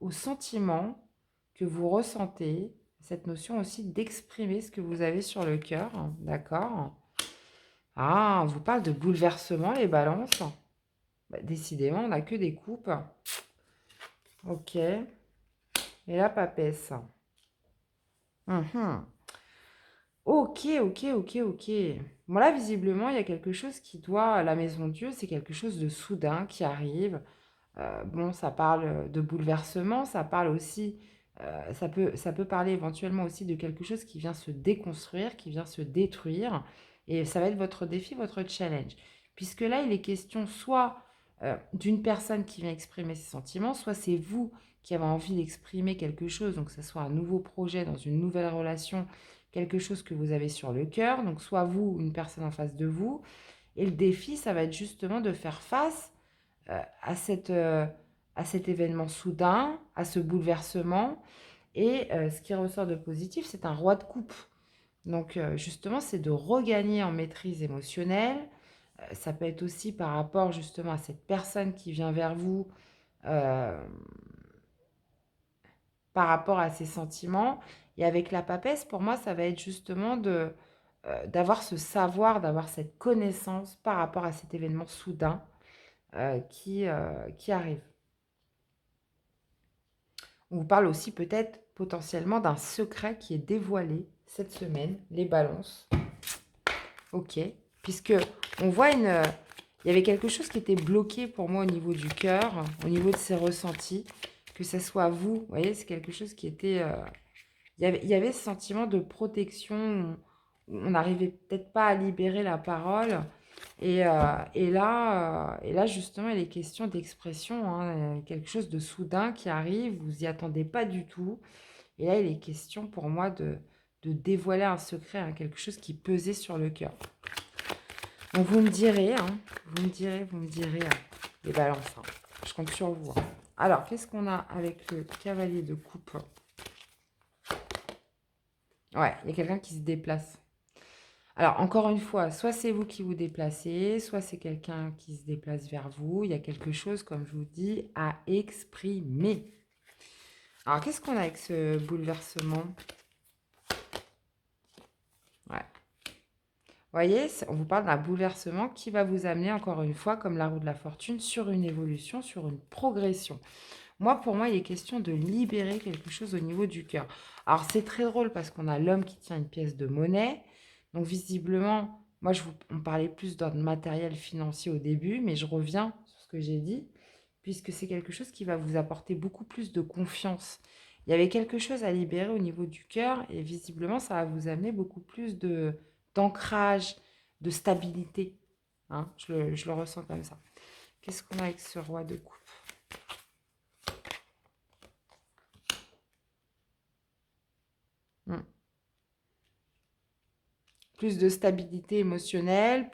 aux sentiments que vous ressentez. Cette notion aussi d'exprimer ce que vous avez sur le cœur, d'accord? Ah, on vous parle de bouleversement, les balances. Bah, décidément, on n'a que des coupes. Ok. Et la papesse. Mhm. Ok, ok, ok, ok. Bon, là, visiblement, il y a quelque chose qui doit... La maison de Dieu, c'est quelque chose de soudain qui arrive. Bon, ça parle de bouleversement, ça parle aussi... ça peut parler éventuellement aussi de quelque chose qui vient se déconstruire, qui vient se détruire. Et ça va être votre défi, votre challenge. Puisque là, il est question soit d'une personne qui vient exprimer ses sentiments, soit c'est vous qui avez envie d'exprimer quelque chose, donc que ce soit un nouveau projet dans une nouvelle relation, quelque chose que vous avez sur le cœur, donc soit vous ou une personne en face de vous. Et le défi, ça va être justement de faire face à à cet événement soudain, à ce bouleversement. Et ce qui ressort de positif, c'est un roi de coupe. Donc justement, c'est de regagner en maîtrise émotionnelle. Ça peut être aussi par rapport justement à cette personne qui vient vers vous, euh, par rapport à ses sentiments. Et avec la papesse, pour moi, ça va être justement d'avoir ce savoir, d'avoir cette connaissance par rapport à cet événement soudain qui arrive. On vous parle aussi peut-être potentiellement d'un secret qui est dévoilé cette semaine, les balances. Ok, puisque on voit il y avait quelque chose qui était bloqué pour moi au niveau du cœur, au niveau de ses ressentis, que ce soit vous, vous voyez, c'est quelque chose qui était... il y avait ce sentiment de protection, où on n'arrivait peut-être pas à libérer la parole. Et là, justement, il est question d'expression, hein, quelque chose de soudain qui arrive, vous n'y attendez pas du tout. Et là, il est question pour moi de dévoiler un secret, hein, quelque chose qui pesait sur le cœur. Donc, vous me direz, hein, les balances. Hein. Je compte sur vous. Hein. Alors, qu'est-ce qu'on a avec le cavalier de coupe? Ouais, il y a quelqu'un qui se déplace. Alors, encore une fois, soit c'est vous qui vous déplacez, soit c'est quelqu'un qui se déplace vers vous. Il y a quelque chose, comme je vous dis, à exprimer. Alors, qu'est-ce qu'on a avec ce bouleversement? Ouais. Vous voyez, on vous parle d'un bouleversement qui va vous amener, encore une fois, comme la roue de la fortune, sur une évolution, sur une progression. Pour moi, il est question de libérer quelque chose au niveau du cœur. Alors, c'est très drôle parce qu'on a l'homme qui tient une pièce de monnaie. Donc, visiblement, on parlait plus d'ordre matériel financier au début, mais je reviens sur ce que j'ai dit, puisque c'est quelque chose qui va vous apporter beaucoup plus de confiance. Il y avait quelque chose à libérer au niveau du cœur et visiblement, ça va vous amener beaucoup plus d'ancrage, de stabilité. Hein, je le ressens comme ça. Qu'est-ce qu'on a avec ce roi de coupe? Hmm. Plus de stabilité émotionnelle,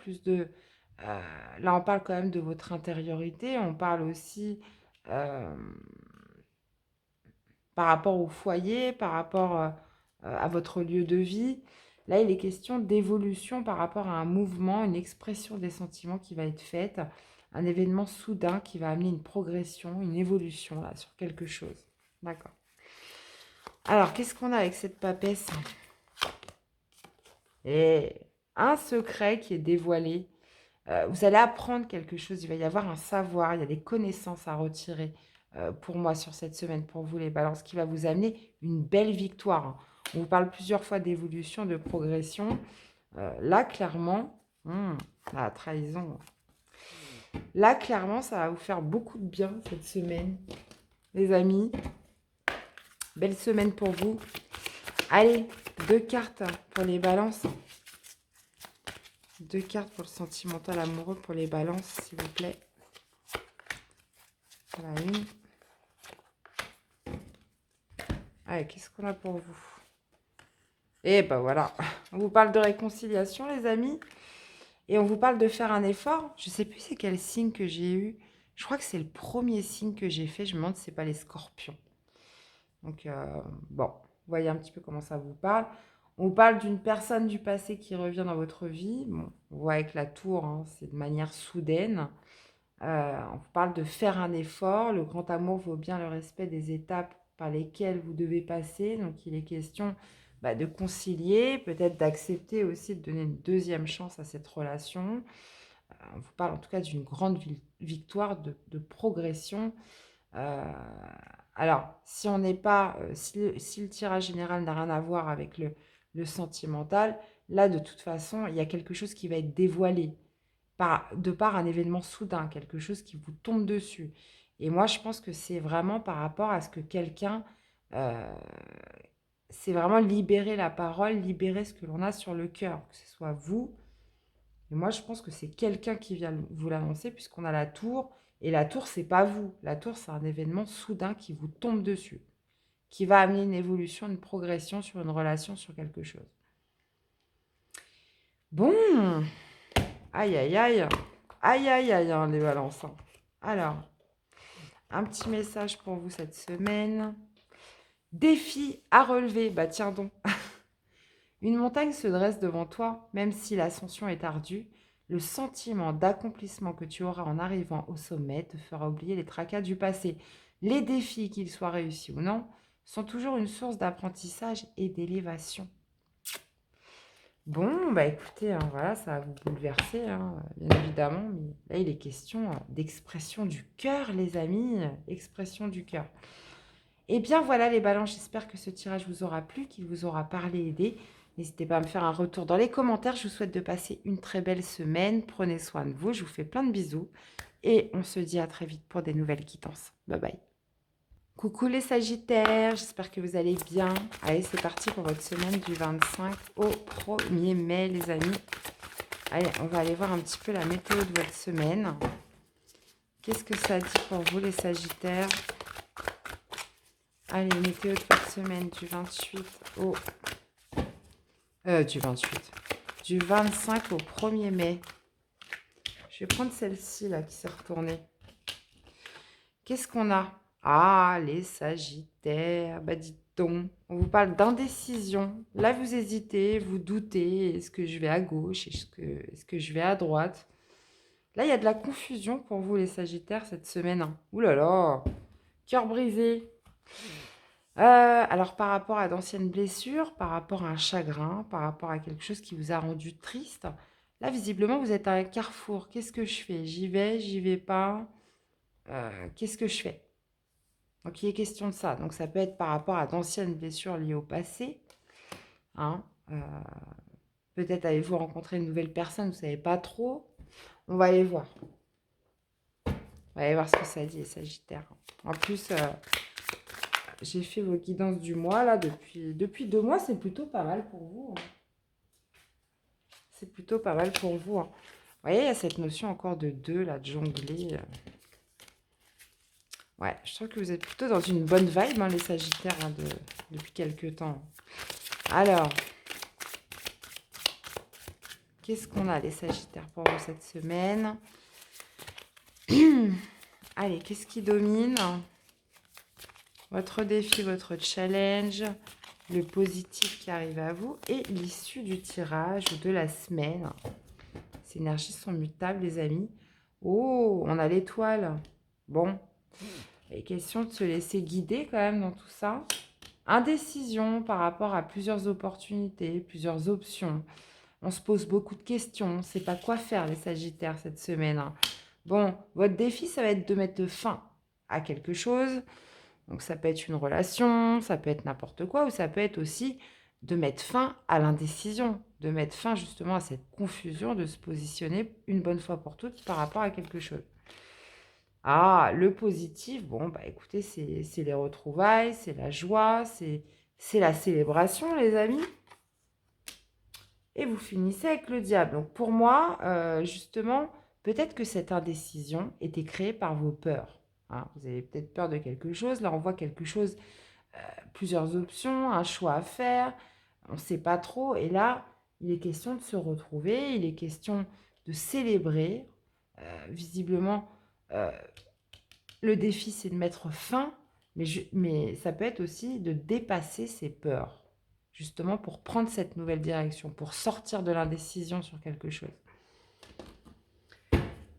là, on parle quand même de votre intériorité, on parle aussi euh, par rapport au foyer, par rapport à votre lieu de vie. Là, il est question d'évolution par rapport à un mouvement, une expression des sentiments qui va être faite, un événement soudain qui va amener une progression, une évolution là, sur quelque chose. D'accord. Alors, qu'est-ce qu'on a avec cette papesse? Et un secret qui est dévoilé. Vous allez apprendre quelque chose, il va y avoir un savoir, il y a des connaissances à retirer pour moi sur cette semaine, pour vous les balances, qui va vous amener une belle victoire. Hein. On vous parle plusieurs fois d'évolution, de progression. Là, clairement, la trahison. Là, clairement, ça va vous faire beaucoup de bien cette semaine, les amis. Belle semaine pour vous. Allez, 2 cartes pour les balances. 2 cartes pour le sentimental amoureux pour les balances, s'il vous plaît. Voilà, une. Allez, qu'est-ce qu'on a pour vous? Et ben voilà, on vous parle de réconciliation, les amis. Et on vous parle de faire un effort. Je ne sais plus c'est quel signe que j'ai eu. Je crois que c'est le premier signe que j'ai fait. Je me demande si ce n'est pas les scorpions. Donc, bon, vous voyez un petit peu comment ça vous parle. On vous parle d'une personne du passé qui revient dans votre vie. Bon, on voit avec la tour, hein, c'est de manière soudaine. On vous parle de faire un effort. Le grand amour vaut bien le respect des étapes par lesquelles vous devez passer. Donc, il est question de concilier, peut-être d'accepter aussi de donner une deuxième chance à cette relation. On vous parle en tout cas d'une grande victoire de progression. Euh, alors, si on n'est pas, si le tirage général n'a rien à voir avec le sentimental, là, de toute façon, il y a quelque chose qui va être dévoilé de par un événement soudain, quelque chose qui vous tombe dessus. Et moi, je pense que c'est vraiment par rapport à ce que quelqu'un, euh, c'est vraiment libérer la parole, libérer ce que l'on a sur le cœur, que ce soit vous. Et moi, je pense que c'est quelqu'un qui vient vous l'annoncer, puisqu'on a la tour. Et la tour, c'est pas vous. La tour, c'est un événement soudain qui vous tombe dessus, qui va amener une évolution, une progression sur une relation, sur quelque chose. Bon, aïe, aïe, aïe. Aïe, aïe, aïe, hein, les balances. Hein. Alors, un petit message pour vous cette semaine. Défi à relever. Bah tiens donc. Une montagne se dresse devant toi, même si l'ascension est ardue. Le sentiment d'accomplissement que tu auras en arrivant au sommet te fera oublier les tracas du passé. Les défis, qu'ils soient réussis ou non, sont toujours une source d'apprentissage et d'élévation. Bon, bah écoutez, hein, voilà, ça va vous bouleverser, hein, bien évidemment, mais là, il est question d'expression du cœur, les amis, expression du cœur. Eh bien, voilà les balances, j'espère que ce tirage vous aura plu, qu'il vous aura parlé, aidé. N'hésitez pas à me faire un retour dans les commentaires. Je vous souhaite de passer une très belle semaine. Prenez soin de vous, je vous fais plein de bisous. Et on se dit à très vite pour des nouvelles quittances. Bye bye. Coucou les Sagittaires, j'espère que vous allez bien. Allez, c'est parti pour votre semaine du 25 au 1er mai, les amis. Allez, on va aller voir un petit peu la météo de votre semaine. Qu'est-ce que ça dit pour vous, les Sagittaires? Allez, météo de votre semaine du 28 au... Du 25 au 1er mai. Je vais prendre celle-ci, là, qui s'est retournée. Qu'est-ce qu'on a? Ah, les Sagittaires, bah dites donc, on vous parle d'indécision. Là, vous hésitez, vous doutez, est-ce que je vais à gauche, est-ce que je vais à droite? Là, il y a de la confusion pour vous, les Sagittaires, cette semaine. Ouh là là, cœur brisé. Alors, par rapport à d'anciennes blessures, par rapport à un chagrin, par rapport à quelque chose qui vous a rendu triste, là, visiblement, vous êtes à un carrefour. Qu'est-ce que je fais? J'y vais pas? Qu'est-ce que je fais? Donc, il est question de ça. Donc, ça peut être par rapport à d'anciennes blessures liées au passé. Hein, peut-être avez-vous rencontré une nouvelle personne, vous ne savez pas trop. On va aller voir. On va aller voir ce que ça dit, les Sagittaires. En plus, j'ai fait vos guidances du mois, là, depuis 2 mois. C'est plutôt pas mal pour vous. Hein. C'est plutôt pas mal pour vous. Hein. Vous voyez, il y a cette notion encore de deux, là, de jongler. Ouais, je trouve que vous êtes plutôt dans une bonne vibe, hein, les Sagittaires, hein, depuis quelques temps. Alors, qu'est-ce qu'on a, les Sagittaires, pour vous cette semaine? Allez, qu'est-ce qui domine? Votre défi, votre challenge, le positif qui arrive à vous et l'issue du tirage de la semaine. Ces énergies sont mutables, les amis. Oh, on a l'étoile. Bon, il est question de se laisser guider quand même dans tout ça. Indécision par rapport à plusieurs opportunités, plusieurs options. On se pose beaucoup de questions. On ne sait pas quoi faire, les Sagittaires, cette semaine. Hein. Bon, votre défi, ça va être de mettre fin à quelque chose. Donc, ça peut être une relation, ça peut être n'importe quoi, ou ça peut être aussi de mettre fin à l'indécision, de mettre fin justement à cette confusion, de se positionner une bonne fois pour toutes par rapport à quelque chose. Ah, le positif, bon, bah écoutez, c'est les retrouvailles, c'est la joie, c'est la célébration, les amis. Et vous finissez avec le diable. Donc pour moi, justement, peut-être que cette indécision était créée par vos peurs. Hein. Vous avez peut-être peur de quelque chose. Là, on voit quelque chose, plusieurs options, un choix à faire. On ne sait pas trop. Et là, il est question de se retrouver. Il est question de célébrer. Visiblement, le défi, c'est de mettre fin. Mais ça peut être aussi de dépasser ses peurs. Justement pour prendre cette nouvelle direction, pour sortir de l'indécision sur quelque chose.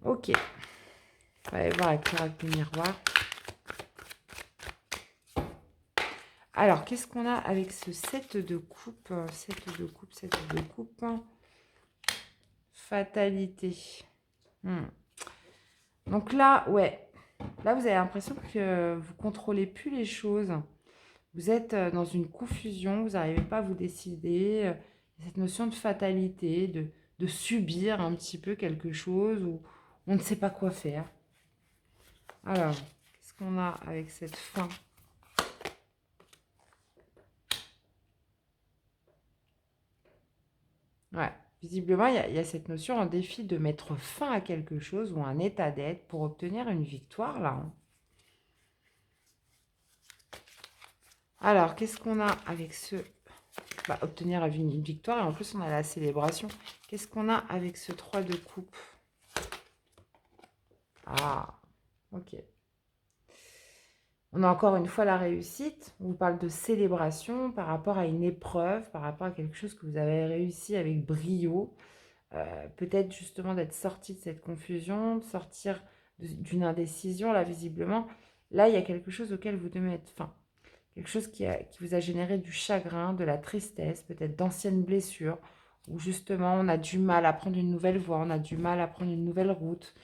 Ok. On va aller voir avec l'oracle du miroir. Alors, qu'est-ce qu'on a avec ce 7 de coupe? 7 de coupe, 7 de coupe. Fatalité. Donc là, ouais. Là, vous avez l'impression que vous ne contrôlez plus les choses. Vous êtes dans une confusion, vous n'arrivez pas à vous décider. Cette notion de fatalité, de subir un petit peu quelque chose où on ne sait pas quoi faire. Alors, qu'est-ce qu'on a avec cette fin? Ouais, visiblement, il y a cette notion en défi de mettre fin à quelque chose ou un état d'être pour obtenir une victoire, là. Hein. Alors, qu'est-ce qu'on a avec ce... Bah, obtenir une victoire, et en plus, on a la célébration. Qu'est-ce qu'on a avec ce 3 de coupe? Ah, ok. On a encore une fois la réussite. On vous parle de célébration par rapport à une épreuve, par rapport à quelque chose que vous avez réussi avec brio. peut-être justement d'être sorti de cette confusion, de sortir d'une indécision, là, visiblement. Là, il y a quelque chose auquel vous devez mettre fin. Quelque chose qui vous a généré du chagrin, de la tristesse, peut-être d'anciennes blessures, où justement on a du mal à prendre une nouvelle voie, on a du mal à prendre une nouvelle route.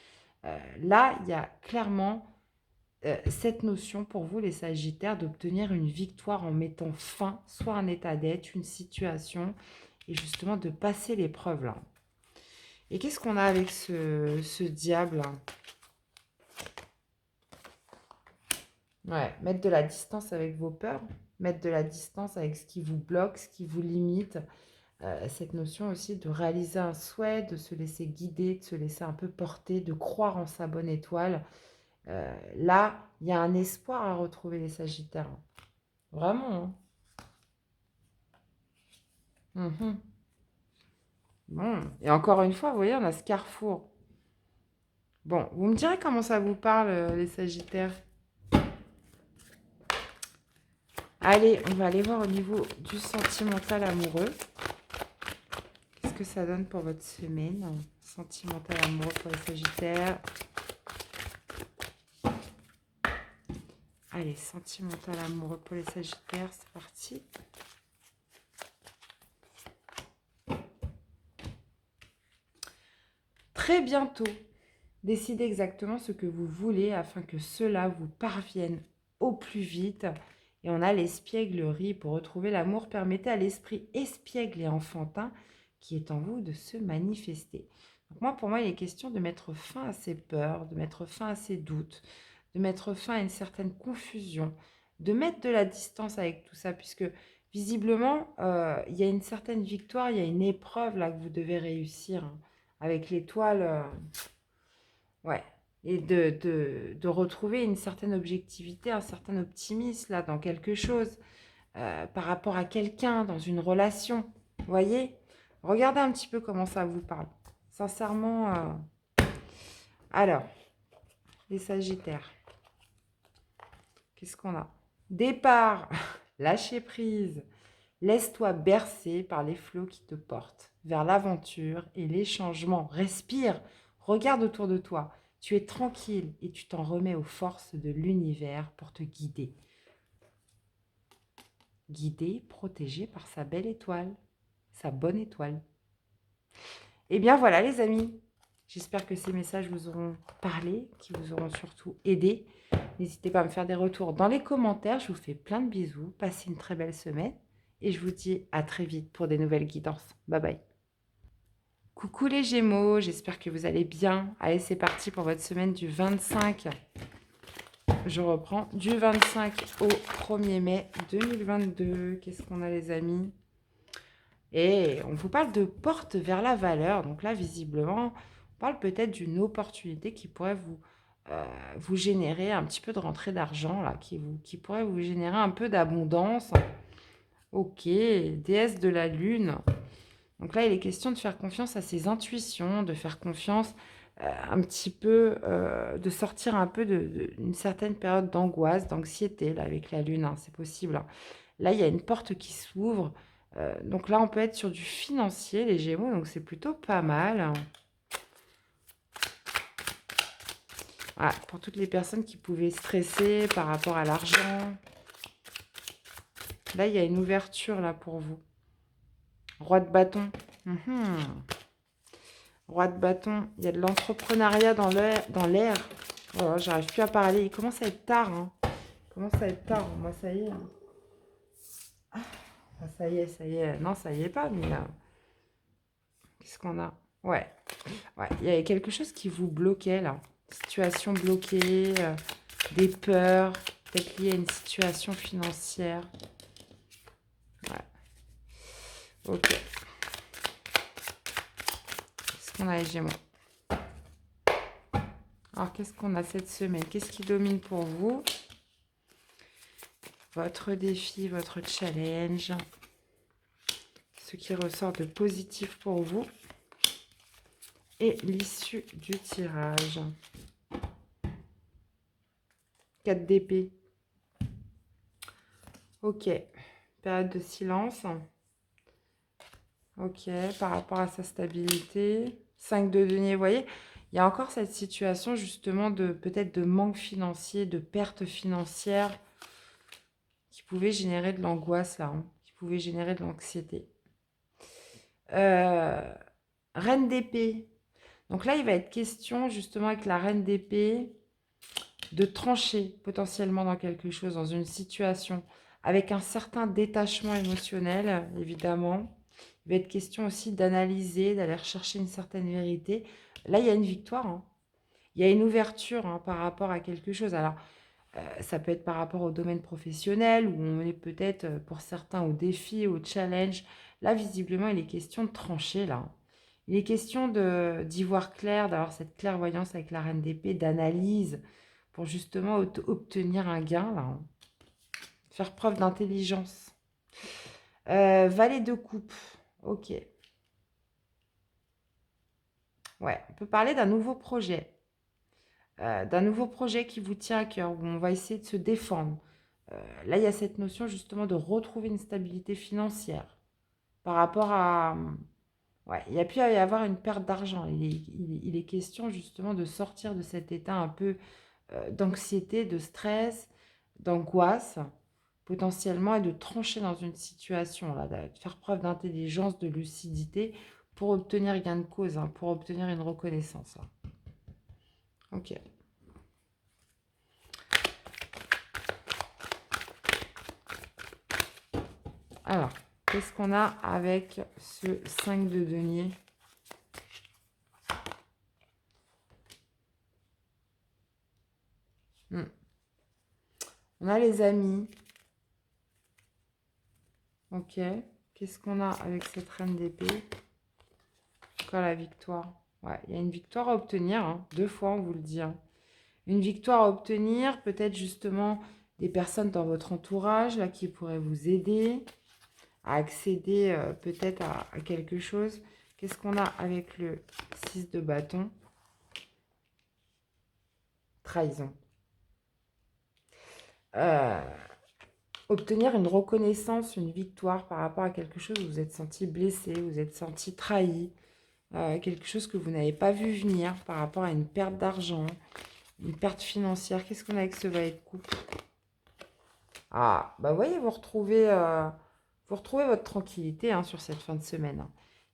Là, il y a clairement cette notion pour vous, les Sagittaires, d'obtenir une victoire en mettant fin soit à un état d'être, une situation, et justement de passer l'épreuve là. Et qu'est-ce qu'on a avec ce diable là? Ouais, mettre de la distance avec vos peurs, mettre de la distance avec ce qui vous bloque, ce qui vous limite. Cette notion aussi de réaliser un souhait, de se laisser guider, de se laisser un peu porter, de croire en sa bonne étoile. Là, il y a un espoir à retrouver les Sagittaires. Vraiment. Hein. Mhm. Bon. Et encore une fois, vous voyez, on a ce carrefour. Bon, vous me direz comment ça vous parle, les Sagittaires. Allez, on va aller voir au niveau du sentimental amoureux. Qu'est-ce que ça donne pour votre semaine? Sentimental amoureux pour les Sagittaires. Allez, sentimental amoureux pour les Sagittaires, c'est parti. Très bientôt, décidez exactement ce que vous voulez afin que cela vous parvienne au plus vite. Et on a l'espièglerie pour retrouver l'amour. Permettez à l'esprit espiègle et enfantin qui est en vous de se manifester. Donc pour moi, il est question de mettre fin à ces peurs, de mettre fin à ces doutes, de mettre fin à une certaine confusion, de mettre de la distance avec tout ça, puisque visiblement, il y a une certaine victoire, il y a une épreuve là que vous devez réussir, hein, avec l'étoile. Ouais. Et de retrouver une certaine objectivité, un certain optimisme là dans quelque chose, par rapport à quelqu'un, dans une relation. Vous voyez? Regardez un petit peu comment ça vous parle. Sincèrement, alors, les Sagittaires, qu'est-ce qu'on a? Départ, lâcher prise, laisse-toi bercer par les flots qui te portent vers l'aventure et les changements. Respire, regarde autour de toi. Tu es tranquille et tu t'en remets aux forces de l'univers pour te guider. Guidé, protégé par sa belle étoile, sa bonne étoile. Et bien voilà les amis, j'espère que ces messages vous auront parlé, qui vous auront surtout aidé. N'hésitez pas à me faire des retours dans les commentaires, je vous fais plein de bisous, passez une très belle semaine et je vous dis à très vite pour des nouvelles guidances. Bye bye. Coucou les Gémeaux, j'espère que vous allez bien. Allez, c'est parti pour votre semaine du 25. Je reprends du 25 au 1er mai 2022. Qu'est-ce qu'on a les amis? Et on vous parle de porte vers la valeur. Donc là, visiblement, on parle peut-être d'une opportunité qui pourrait vous générer un petit peu de rentrée d'argent, là, qui pourrait vous générer un peu d'abondance. Ok, déesse de la lune. Donc là, il est question de faire confiance à ses intuitions, de faire confiance un petit peu, de sortir un peu d'une certaine période d'angoisse, d'anxiété, là, avec la lune, hein, c'est possible, hein. Là, il y a une porte qui s'ouvre. Donc là, on peut être sur du financier, les Gémeaux, donc c'est plutôt pas mal. Voilà, pour toutes les personnes qui pouvaient stresser par rapport à l'argent. Là, il y a une ouverture là pour vous. Roi de bâton. Roi de bâton, il y a de l'entrepreneuriat dans l'air. Voilà, j'arrive plus à parler. Il commence à être tard, hein. Il commence à être tard. Moi, ça y est. Ah, ça y est, ça y est. Non, ça y est pas, mais qu'est-ce qu'on a? Ouais. Ouais, il y avait quelque chose qui vous bloquait, là. Situation bloquée, des peurs, peut-être liées à une situation financière. Ouais. Ok. Qu'est-ce qu'on a les Gémeaux? Alors, qu'est-ce qu'on a cette semaine? Qu'est-ce qui domine pour vous? Votre défi, votre challenge. Ce qui ressort de positif pour vous. Et l'issue du tirage. 4 d'épée. Ok. Période de silence. Ok, par rapport à sa stabilité. 5 de denier, vous voyez, il y a encore cette situation justement de peut-être de manque financier, de perte financière qui pouvait générer de l'angoisse là, hein, qui pouvait générer de l'anxiété. Euh, Reine d'épée. Donc là, il va être question justement avec la reine d'épée de trancher potentiellement dans quelque chose, dans une situation, avec un certain détachement émotionnel, évidemment. Il va être question aussi d'analyser, d'aller rechercher une certaine vérité. Là, il y a une victoire, hein. Il y a une ouverture, hein, par rapport à quelque chose. Alors, ça peut être par rapport au domaine professionnel, où on est peut-être, pour certains, au défi, au challenge. Là, visiblement, il est question de trancher, là. Il est question d'y voir clair, d'avoir cette clairvoyance avec la reine d'épée, d'analyse, pour justement obtenir un gain, là, hein. Faire preuve d'intelligence. Valet de coupe. Ok. Ouais, on peut parler d'un nouveau projet. D'un nouveau projet qui vous tient à cœur, où on va essayer de se défendre. Là, il y a cette notion justement de retrouver une stabilité financière par rapport à... Ouais, il y a pu y avoir une perte d'argent. Il est question justement de sortir de cet état un peu d'anxiété, de stress, d'angoisse, potentiellement, et de trancher dans une situation, là, de faire preuve d'intelligence, de lucidité pour obtenir gain de cause, hein, pour obtenir une reconnaissance, hein. Ok. Alors, qu'est-ce qu'on a avec ce 5 de denier? On a les amis. Ok. Qu'est-ce qu'on a avec cette reine d'épée? Encore la victoire. Ouais, il y a une victoire à obtenir, hein. 2 fois, on vous le dit, hein. Une victoire à obtenir, peut-être justement des personnes dans votre entourage là, qui pourraient vous aider à accéder peut-être à quelque chose. Qu'est-ce qu'on a avec le 6 de bâton? Trahison. Obtenir une reconnaissance, une victoire par rapport à quelque chose où vous êtes senti blessé, vous êtes senti trahi, quelque chose que vous n'avez pas vu venir par rapport à une perte d'argent, une perte financière. Qu'est-ce qu'on a avec ce valet de coupe? Ah, bah voyez, vous retrouvez votre tranquillité, hein, sur cette fin de semaine, hein.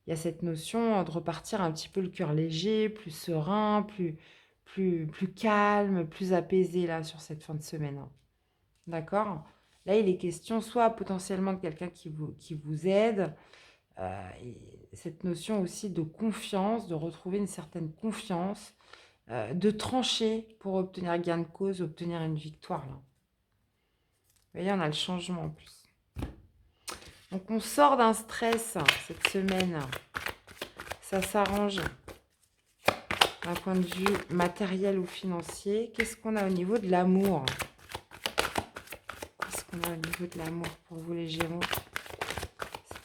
Il y a cette notion de repartir un petit peu le cœur léger, plus serein, plus calme, plus apaisé là sur cette fin de semaine, hein. D'accord? Là, il est question soit potentiellement de quelqu'un qui vous aide, et cette notion aussi de confiance, de retrouver une certaine confiance, de trancher pour obtenir gain de cause, obtenir une victoire là. Vous voyez, on a le changement en plus. Donc, on sort d'un stress cette semaine. Ça s'arrange d'un point de vue matériel ou financier. Qu'est-ce qu'on a au niveau de l'amour? Qu'est-ce qu'on a au niveau de l'amour pour vous les Gémeaux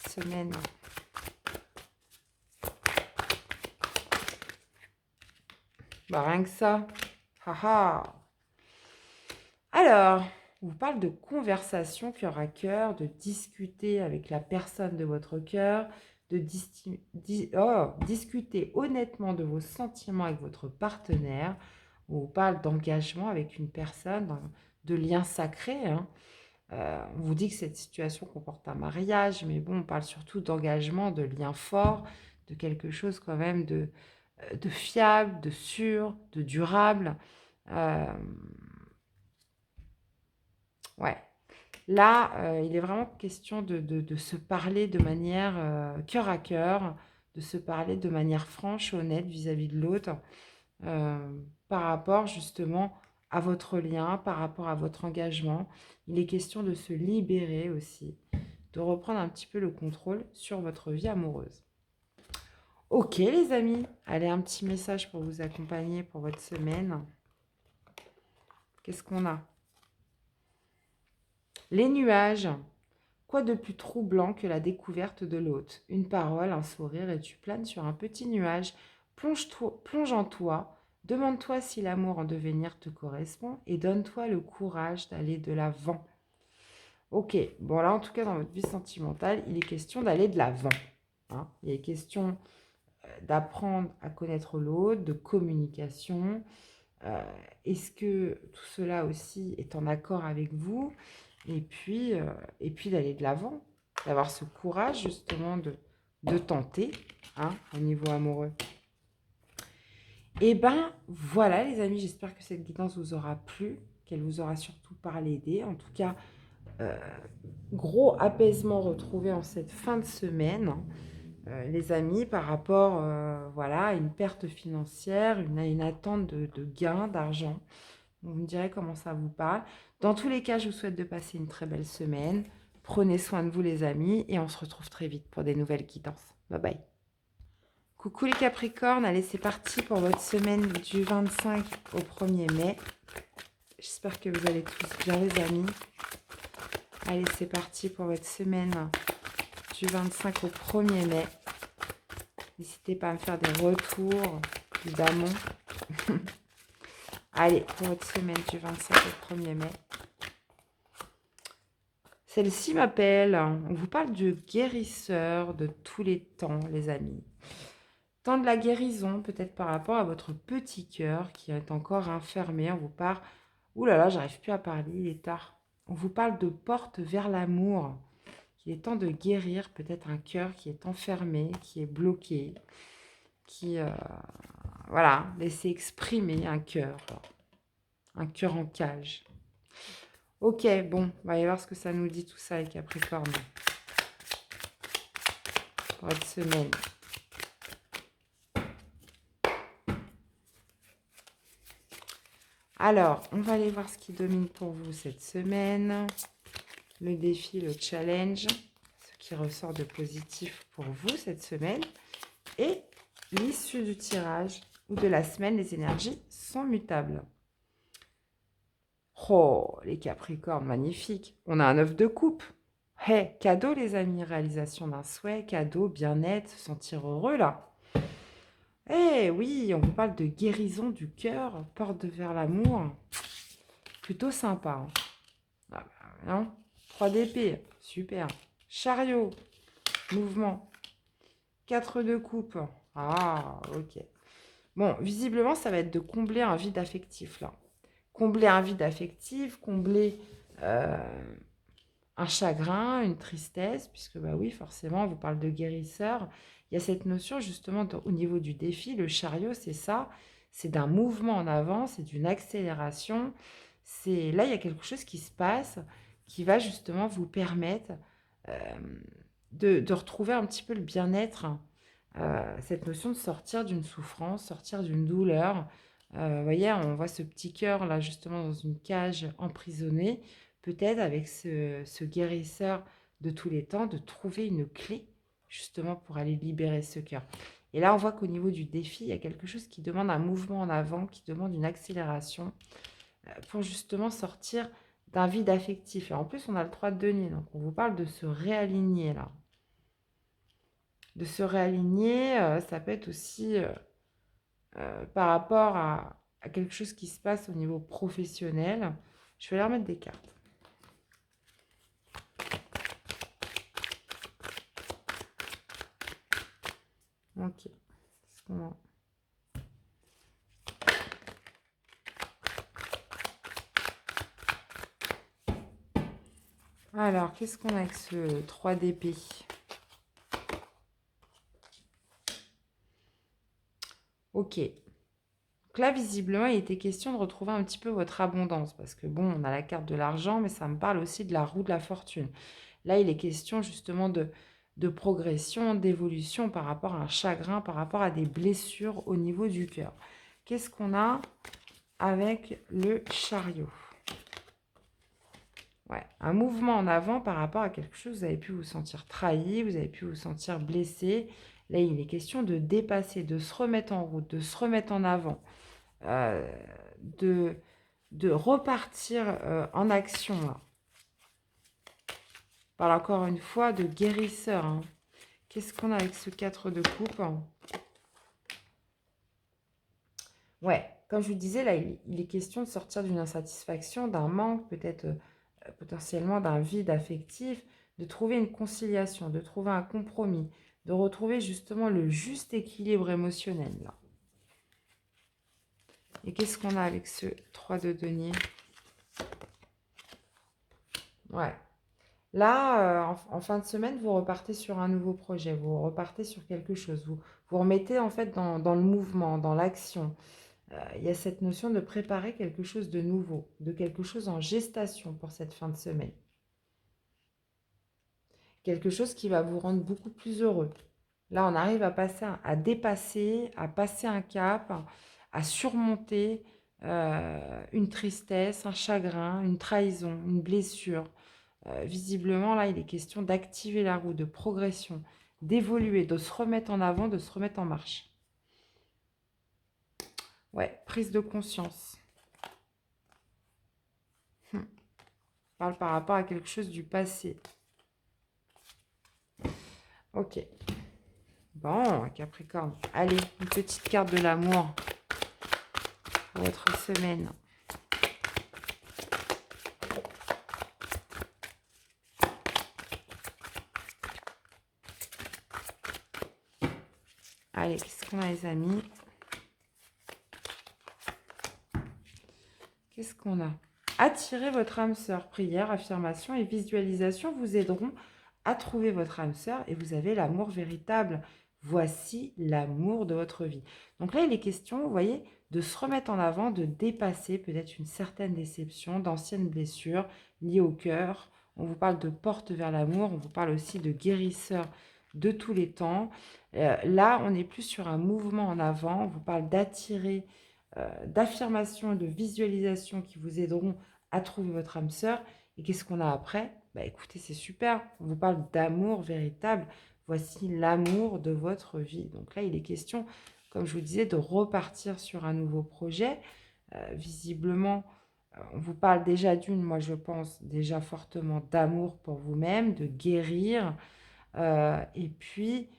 cette semaine? Bah, rien que ça. Haha. Alors, on vous parle de conversation cœur à cœur, de discuter avec la personne de votre cœur, de discuter honnêtement de vos sentiments avec votre partenaire. On vous parle d'engagement avec une personne, de liens sacrés, hein. On vous dit que cette situation comporte un mariage, mais bon, on parle surtout d'engagement, de liens forts, de quelque chose quand même de fiable, de sûr, de durable. Euh, ouais. Là, il est vraiment question de se parler de manière cœur à cœur, de se parler de manière franche, honnête vis-à-vis de l'autre, par rapport justement à votre lien, par rapport à votre engagement. Il est question de se libérer aussi, de reprendre un petit peu le contrôle sur votre vie amoureuse. Ok les amis, allez, un petit message pour vous accompagner pour votre semaine. Qu'est-ce qu'on a? Les nuages. Quoi de plus troublant que la découverte de l'autre? Une parole, un sourire, et tu planes sur un petit nuage. Plonge en toi, demande-toi si l'amour en devenir te correspond et donne-toi le courage d'aller de l'avant. Ok, bon là en tout cas dans votre vie sentimentale, il est question d'aller de l'avant. hein. Il est question d'apprendre à connaître l'autre, de communication. Est-ce que tout cela aussi est en accord avec vous? Et puis d'aller de l'avant, d'avoir ce courage justement de tenter, hein, au niveau amoureux. Et ben voilà les amis, j'espère que cette guidance vous aura plu, qu'elle vous aura surtout parlé d'aider. En tout cas, euh, gros apaisement retrouvé en cette fin de semaine, les amis, par rapport voilà, à une perte financière, une attente de gain d'argent. Vous me direz comment ça vous parle. Dans tous les cas, je vous souhaite de passer une très belle semaine. Prenez soin de vous les amis et on se retrouve très vite pour des nouvelles guidances. Bye bye. Coucou les Capricornes, allez c'est parti pour votre semaine du 25 au 1er mai. J'espère que vous allez tous bien les amis. Allez c'est parti pour votre semaine du 25 au 1er mai. N'hésitez pas à me faire des retours, évidemment. Allez, pour votre semaine du 25 au 1er mai. Celle-ci m'appelle. On vous parle du guérisseur de tous les temps, les amis. Temps de la guérison, peut-être par rapport à votre petit cœur qui est encore enfermé. On vous parle... Ouh là là, j'arrive plus à parler, il est tard. On vous parle de porte vers l'amour. Il est temps de guérir peut-être un cœur qui est enfermé, qui est bloqué, qui... voilà, laisser exprimer un cœur en cage. Ok, bon, on va aller voir ce que ça nous dit tout ça, les Capricornes. Pour votre semaine. Alors, on va aller voir ce qui domine pour vous cette semaine. Le défi, le challenge, ce qui ressort de positif pour vous cette semaine. Et l'issue du tirage ou de la semaine, les énergies sont mutables. Oh, les Capricornes, magnifique. On a un 9 de coupe. Hey, cadeau les amis, réalisation d'un souhait, cadeau, bien-être, se sentir heureux là. Eh oui, on vous parle de guérison du cœur, porte vers l'amour. Plutôt sympa. Hein. Ah bah, non 3 d'épée, super. Chariot, mouvement. 4 de coupe. Ah, ok. Bon, visiblement, ça va être de combler un vide affectif là. Combler un vide affectif, combler un chagrin, une tristesse, puisque bah oui, forcément, on vous parle de guérisseur. Il y a cette notion justement au niveau du défi, le chariot, c'est ça, c'est d'un mouvement en avant, c'est d'une accélération. C'est là, il y a quelque chose qui se passe qui va justement vous permettre euh, de retrouver un petit peu le bien-être, cette notion de sortir d'une souffrance, sortir d'une douleur. Vous voyez, on voit ce petit cœur là justement dans une cage emprisonnée peut-être avec ce guérisseur de tous les temps, de trouver une clé justement pour aller libérer ce cœur. Et là, on voit qu'au niveau du défi, il y a quelque chose qui demande un mouvement en avant, qui demande une accélération pour justement sortir d'un vide affectif. Et en plus, on a le 3 de denier, donc on vous parle de se réaligner là. De se réaligner, ça peut être aussi par rapport à quelque chose qui se passe au niveau professionnel. Je vais leur mettre des cartes. Ok. Alors, qu'est-ce qu'on a avec ce 3 d'épée? Ok. Donc là, visiblement, il était question de retrouver un petit peu votre abondance. Parce que bon, on a la carte de l'argent, mais ça me parle aussi de la roue de la fortune. Là, il est question justement de progression, d'évolution par rapport à un chagrin, par rapport à des blessures au niveau du cœur. Qu'est-ce qu'on a avec le chariot? Ouais, un mouvement en avant par rapport à quelque chose, vous avez pu vous sentir trahi, vous avez pu vous sentir blessé. Là, il est question de dépasser, de se remettre en route, de se remettre en avant, euh, de, de repartir en action. Là. On parle encore une fois de guérisseur. Hein. Qu'est-ce qu'on a avec ce 4 de coupe? Ouais, comme je vous disais, là, il est question de sortir d'une insatisfaction, d'un manque, peut-être potentiellement d'un vide affectif, de trouver une conciliation, de trouver un compromis, de retrouver justement le juste équilibre émotionnel, là. Et qu'est-ce qu'on a avec ce 3 de denier? Ouais. Là, en fin de semaine, vous repartez sur un nouveau projet, vous repartez sur quelque chose, vous remettez en fait dans le mouvement, dans l'action. Il y a cette notion de préparer quelque chose de nouveau, de quelque chose en gestation pour cette fin de semaine. Quelque chose qui va vous rendre beaucoup plus heureux. Là, on arrive à dépasser, à passer un cap, à surmonter une tristesse, un chagrin, une trahison, une blessure. Visiblement, là, il est question d'activer la roue de progression, d'évoluer, de se remettre en avant, de se remettre en marche. Ouais, prise de conscience. On parle par rapport à quelque chose du passé. Ok. Bon, Capricorne. Allez, une petite carte de l'amour pour votre semaine. Allez, qu'est-ce qu'on a, les amis? Qu'est-ce qu'on a? Attirez votre âme sœur. Prière, affirmation et visualisation vous aideront à trouver votre âme sœur et vous avez l'amour véritable. Voici l'amour de votre vie. Donc là, il est question, vous voyez, de se remettre en avant, de dépasser peut-être une certaine déception, d'anciennes blessures liées au cœur. On vous parle de porte vers l'amour, on vous parle aussi de guérisseur de tous les temps. Là, on est plus sur un mouvement en avant, on vous parle d'attirer, d'affirmation et de visualisation qui vous aideront à trouver votre âme sœur. Et qu'est-ce qu'on a après? Bah écoutez, c'est super, on vous parle d'amour véritable. Voici l'amour de votre vie. Donc là, il est question, comme je vous disais, de repartir sur un nouveau projet. Visiblement, on vous parle déjà d'une, moi je pense, déjà fortement d'amour pour vous-même, de guérir, et puis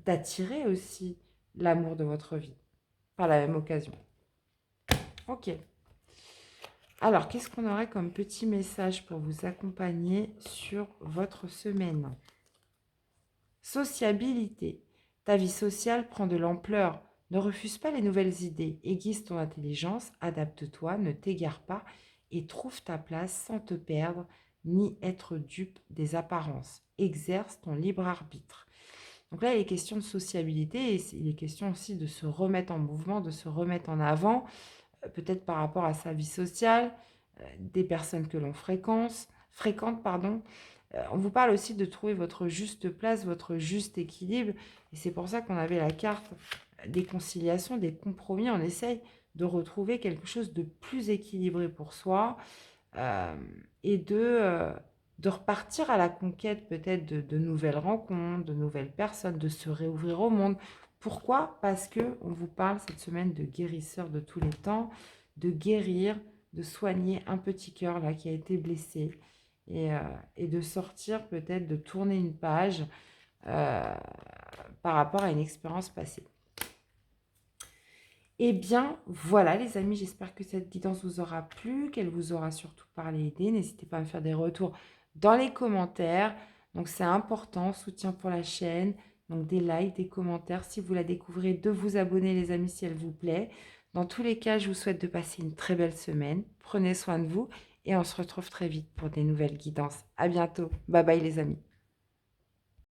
d'attirer aussi l'amour de votre vie par la même occasion. Ok. Alors, qu'est-ce qu'on aurait comme petit message pour vous accompagner sur votre semaine? Sociabilité. Ta vie sociale prend de l'ampleur. Ne refuse pas les nouvelles idées. Aiguise ton intelligence, adapte-toi, ne t'égare pas et trouve ta place sans te perdre ni être dupe des apparences. Exerce ton libre arbitre. Donc là, il est question de sociabilité et il est question aussi de se remettre en mouvement, de se remettre en avant, peut-être par rapport à sa vie sociale, des personnes que l'on fréquente, pardon. On vous parle aussi de trouver votre juste place, votre juste équilibre. Et c'est pour ça qu'on avait la carte des conciliations, des compromis. On essaye de retrouver quelque chose de plus équilibré pour soi et de repartir à la conquête peut-être de nouvelles rencontres, de nouvelles personnes, de se réouvrir au monde. Pourquoi? Parce qu'on vous parle cette semaine de guérisseur de tous les temps, de guérir, de soigner un petit cœur là qui a été blessé et de sortir peut-être, de tourner une page par rapport à une expérience passée. Eh bien, voilà les amis, j'espère que cette guidance vous aura plu, qu'elle vous aura surtout parlé et aidé. N'hésitez pas à me faire des retours dans les commentaires. Donc c'est important, soutien pour la chaîne, donc des likes, des commentaires. Si vous la découvrez, de vous abonner les amis si elle vous plaît. Dans tous les cas, je vous souhaite de passer une très belle semaine. Prenez soin de vous et on se retrouve très vite pour des nouvelles guidances. À bientôt. Bye bye les amis.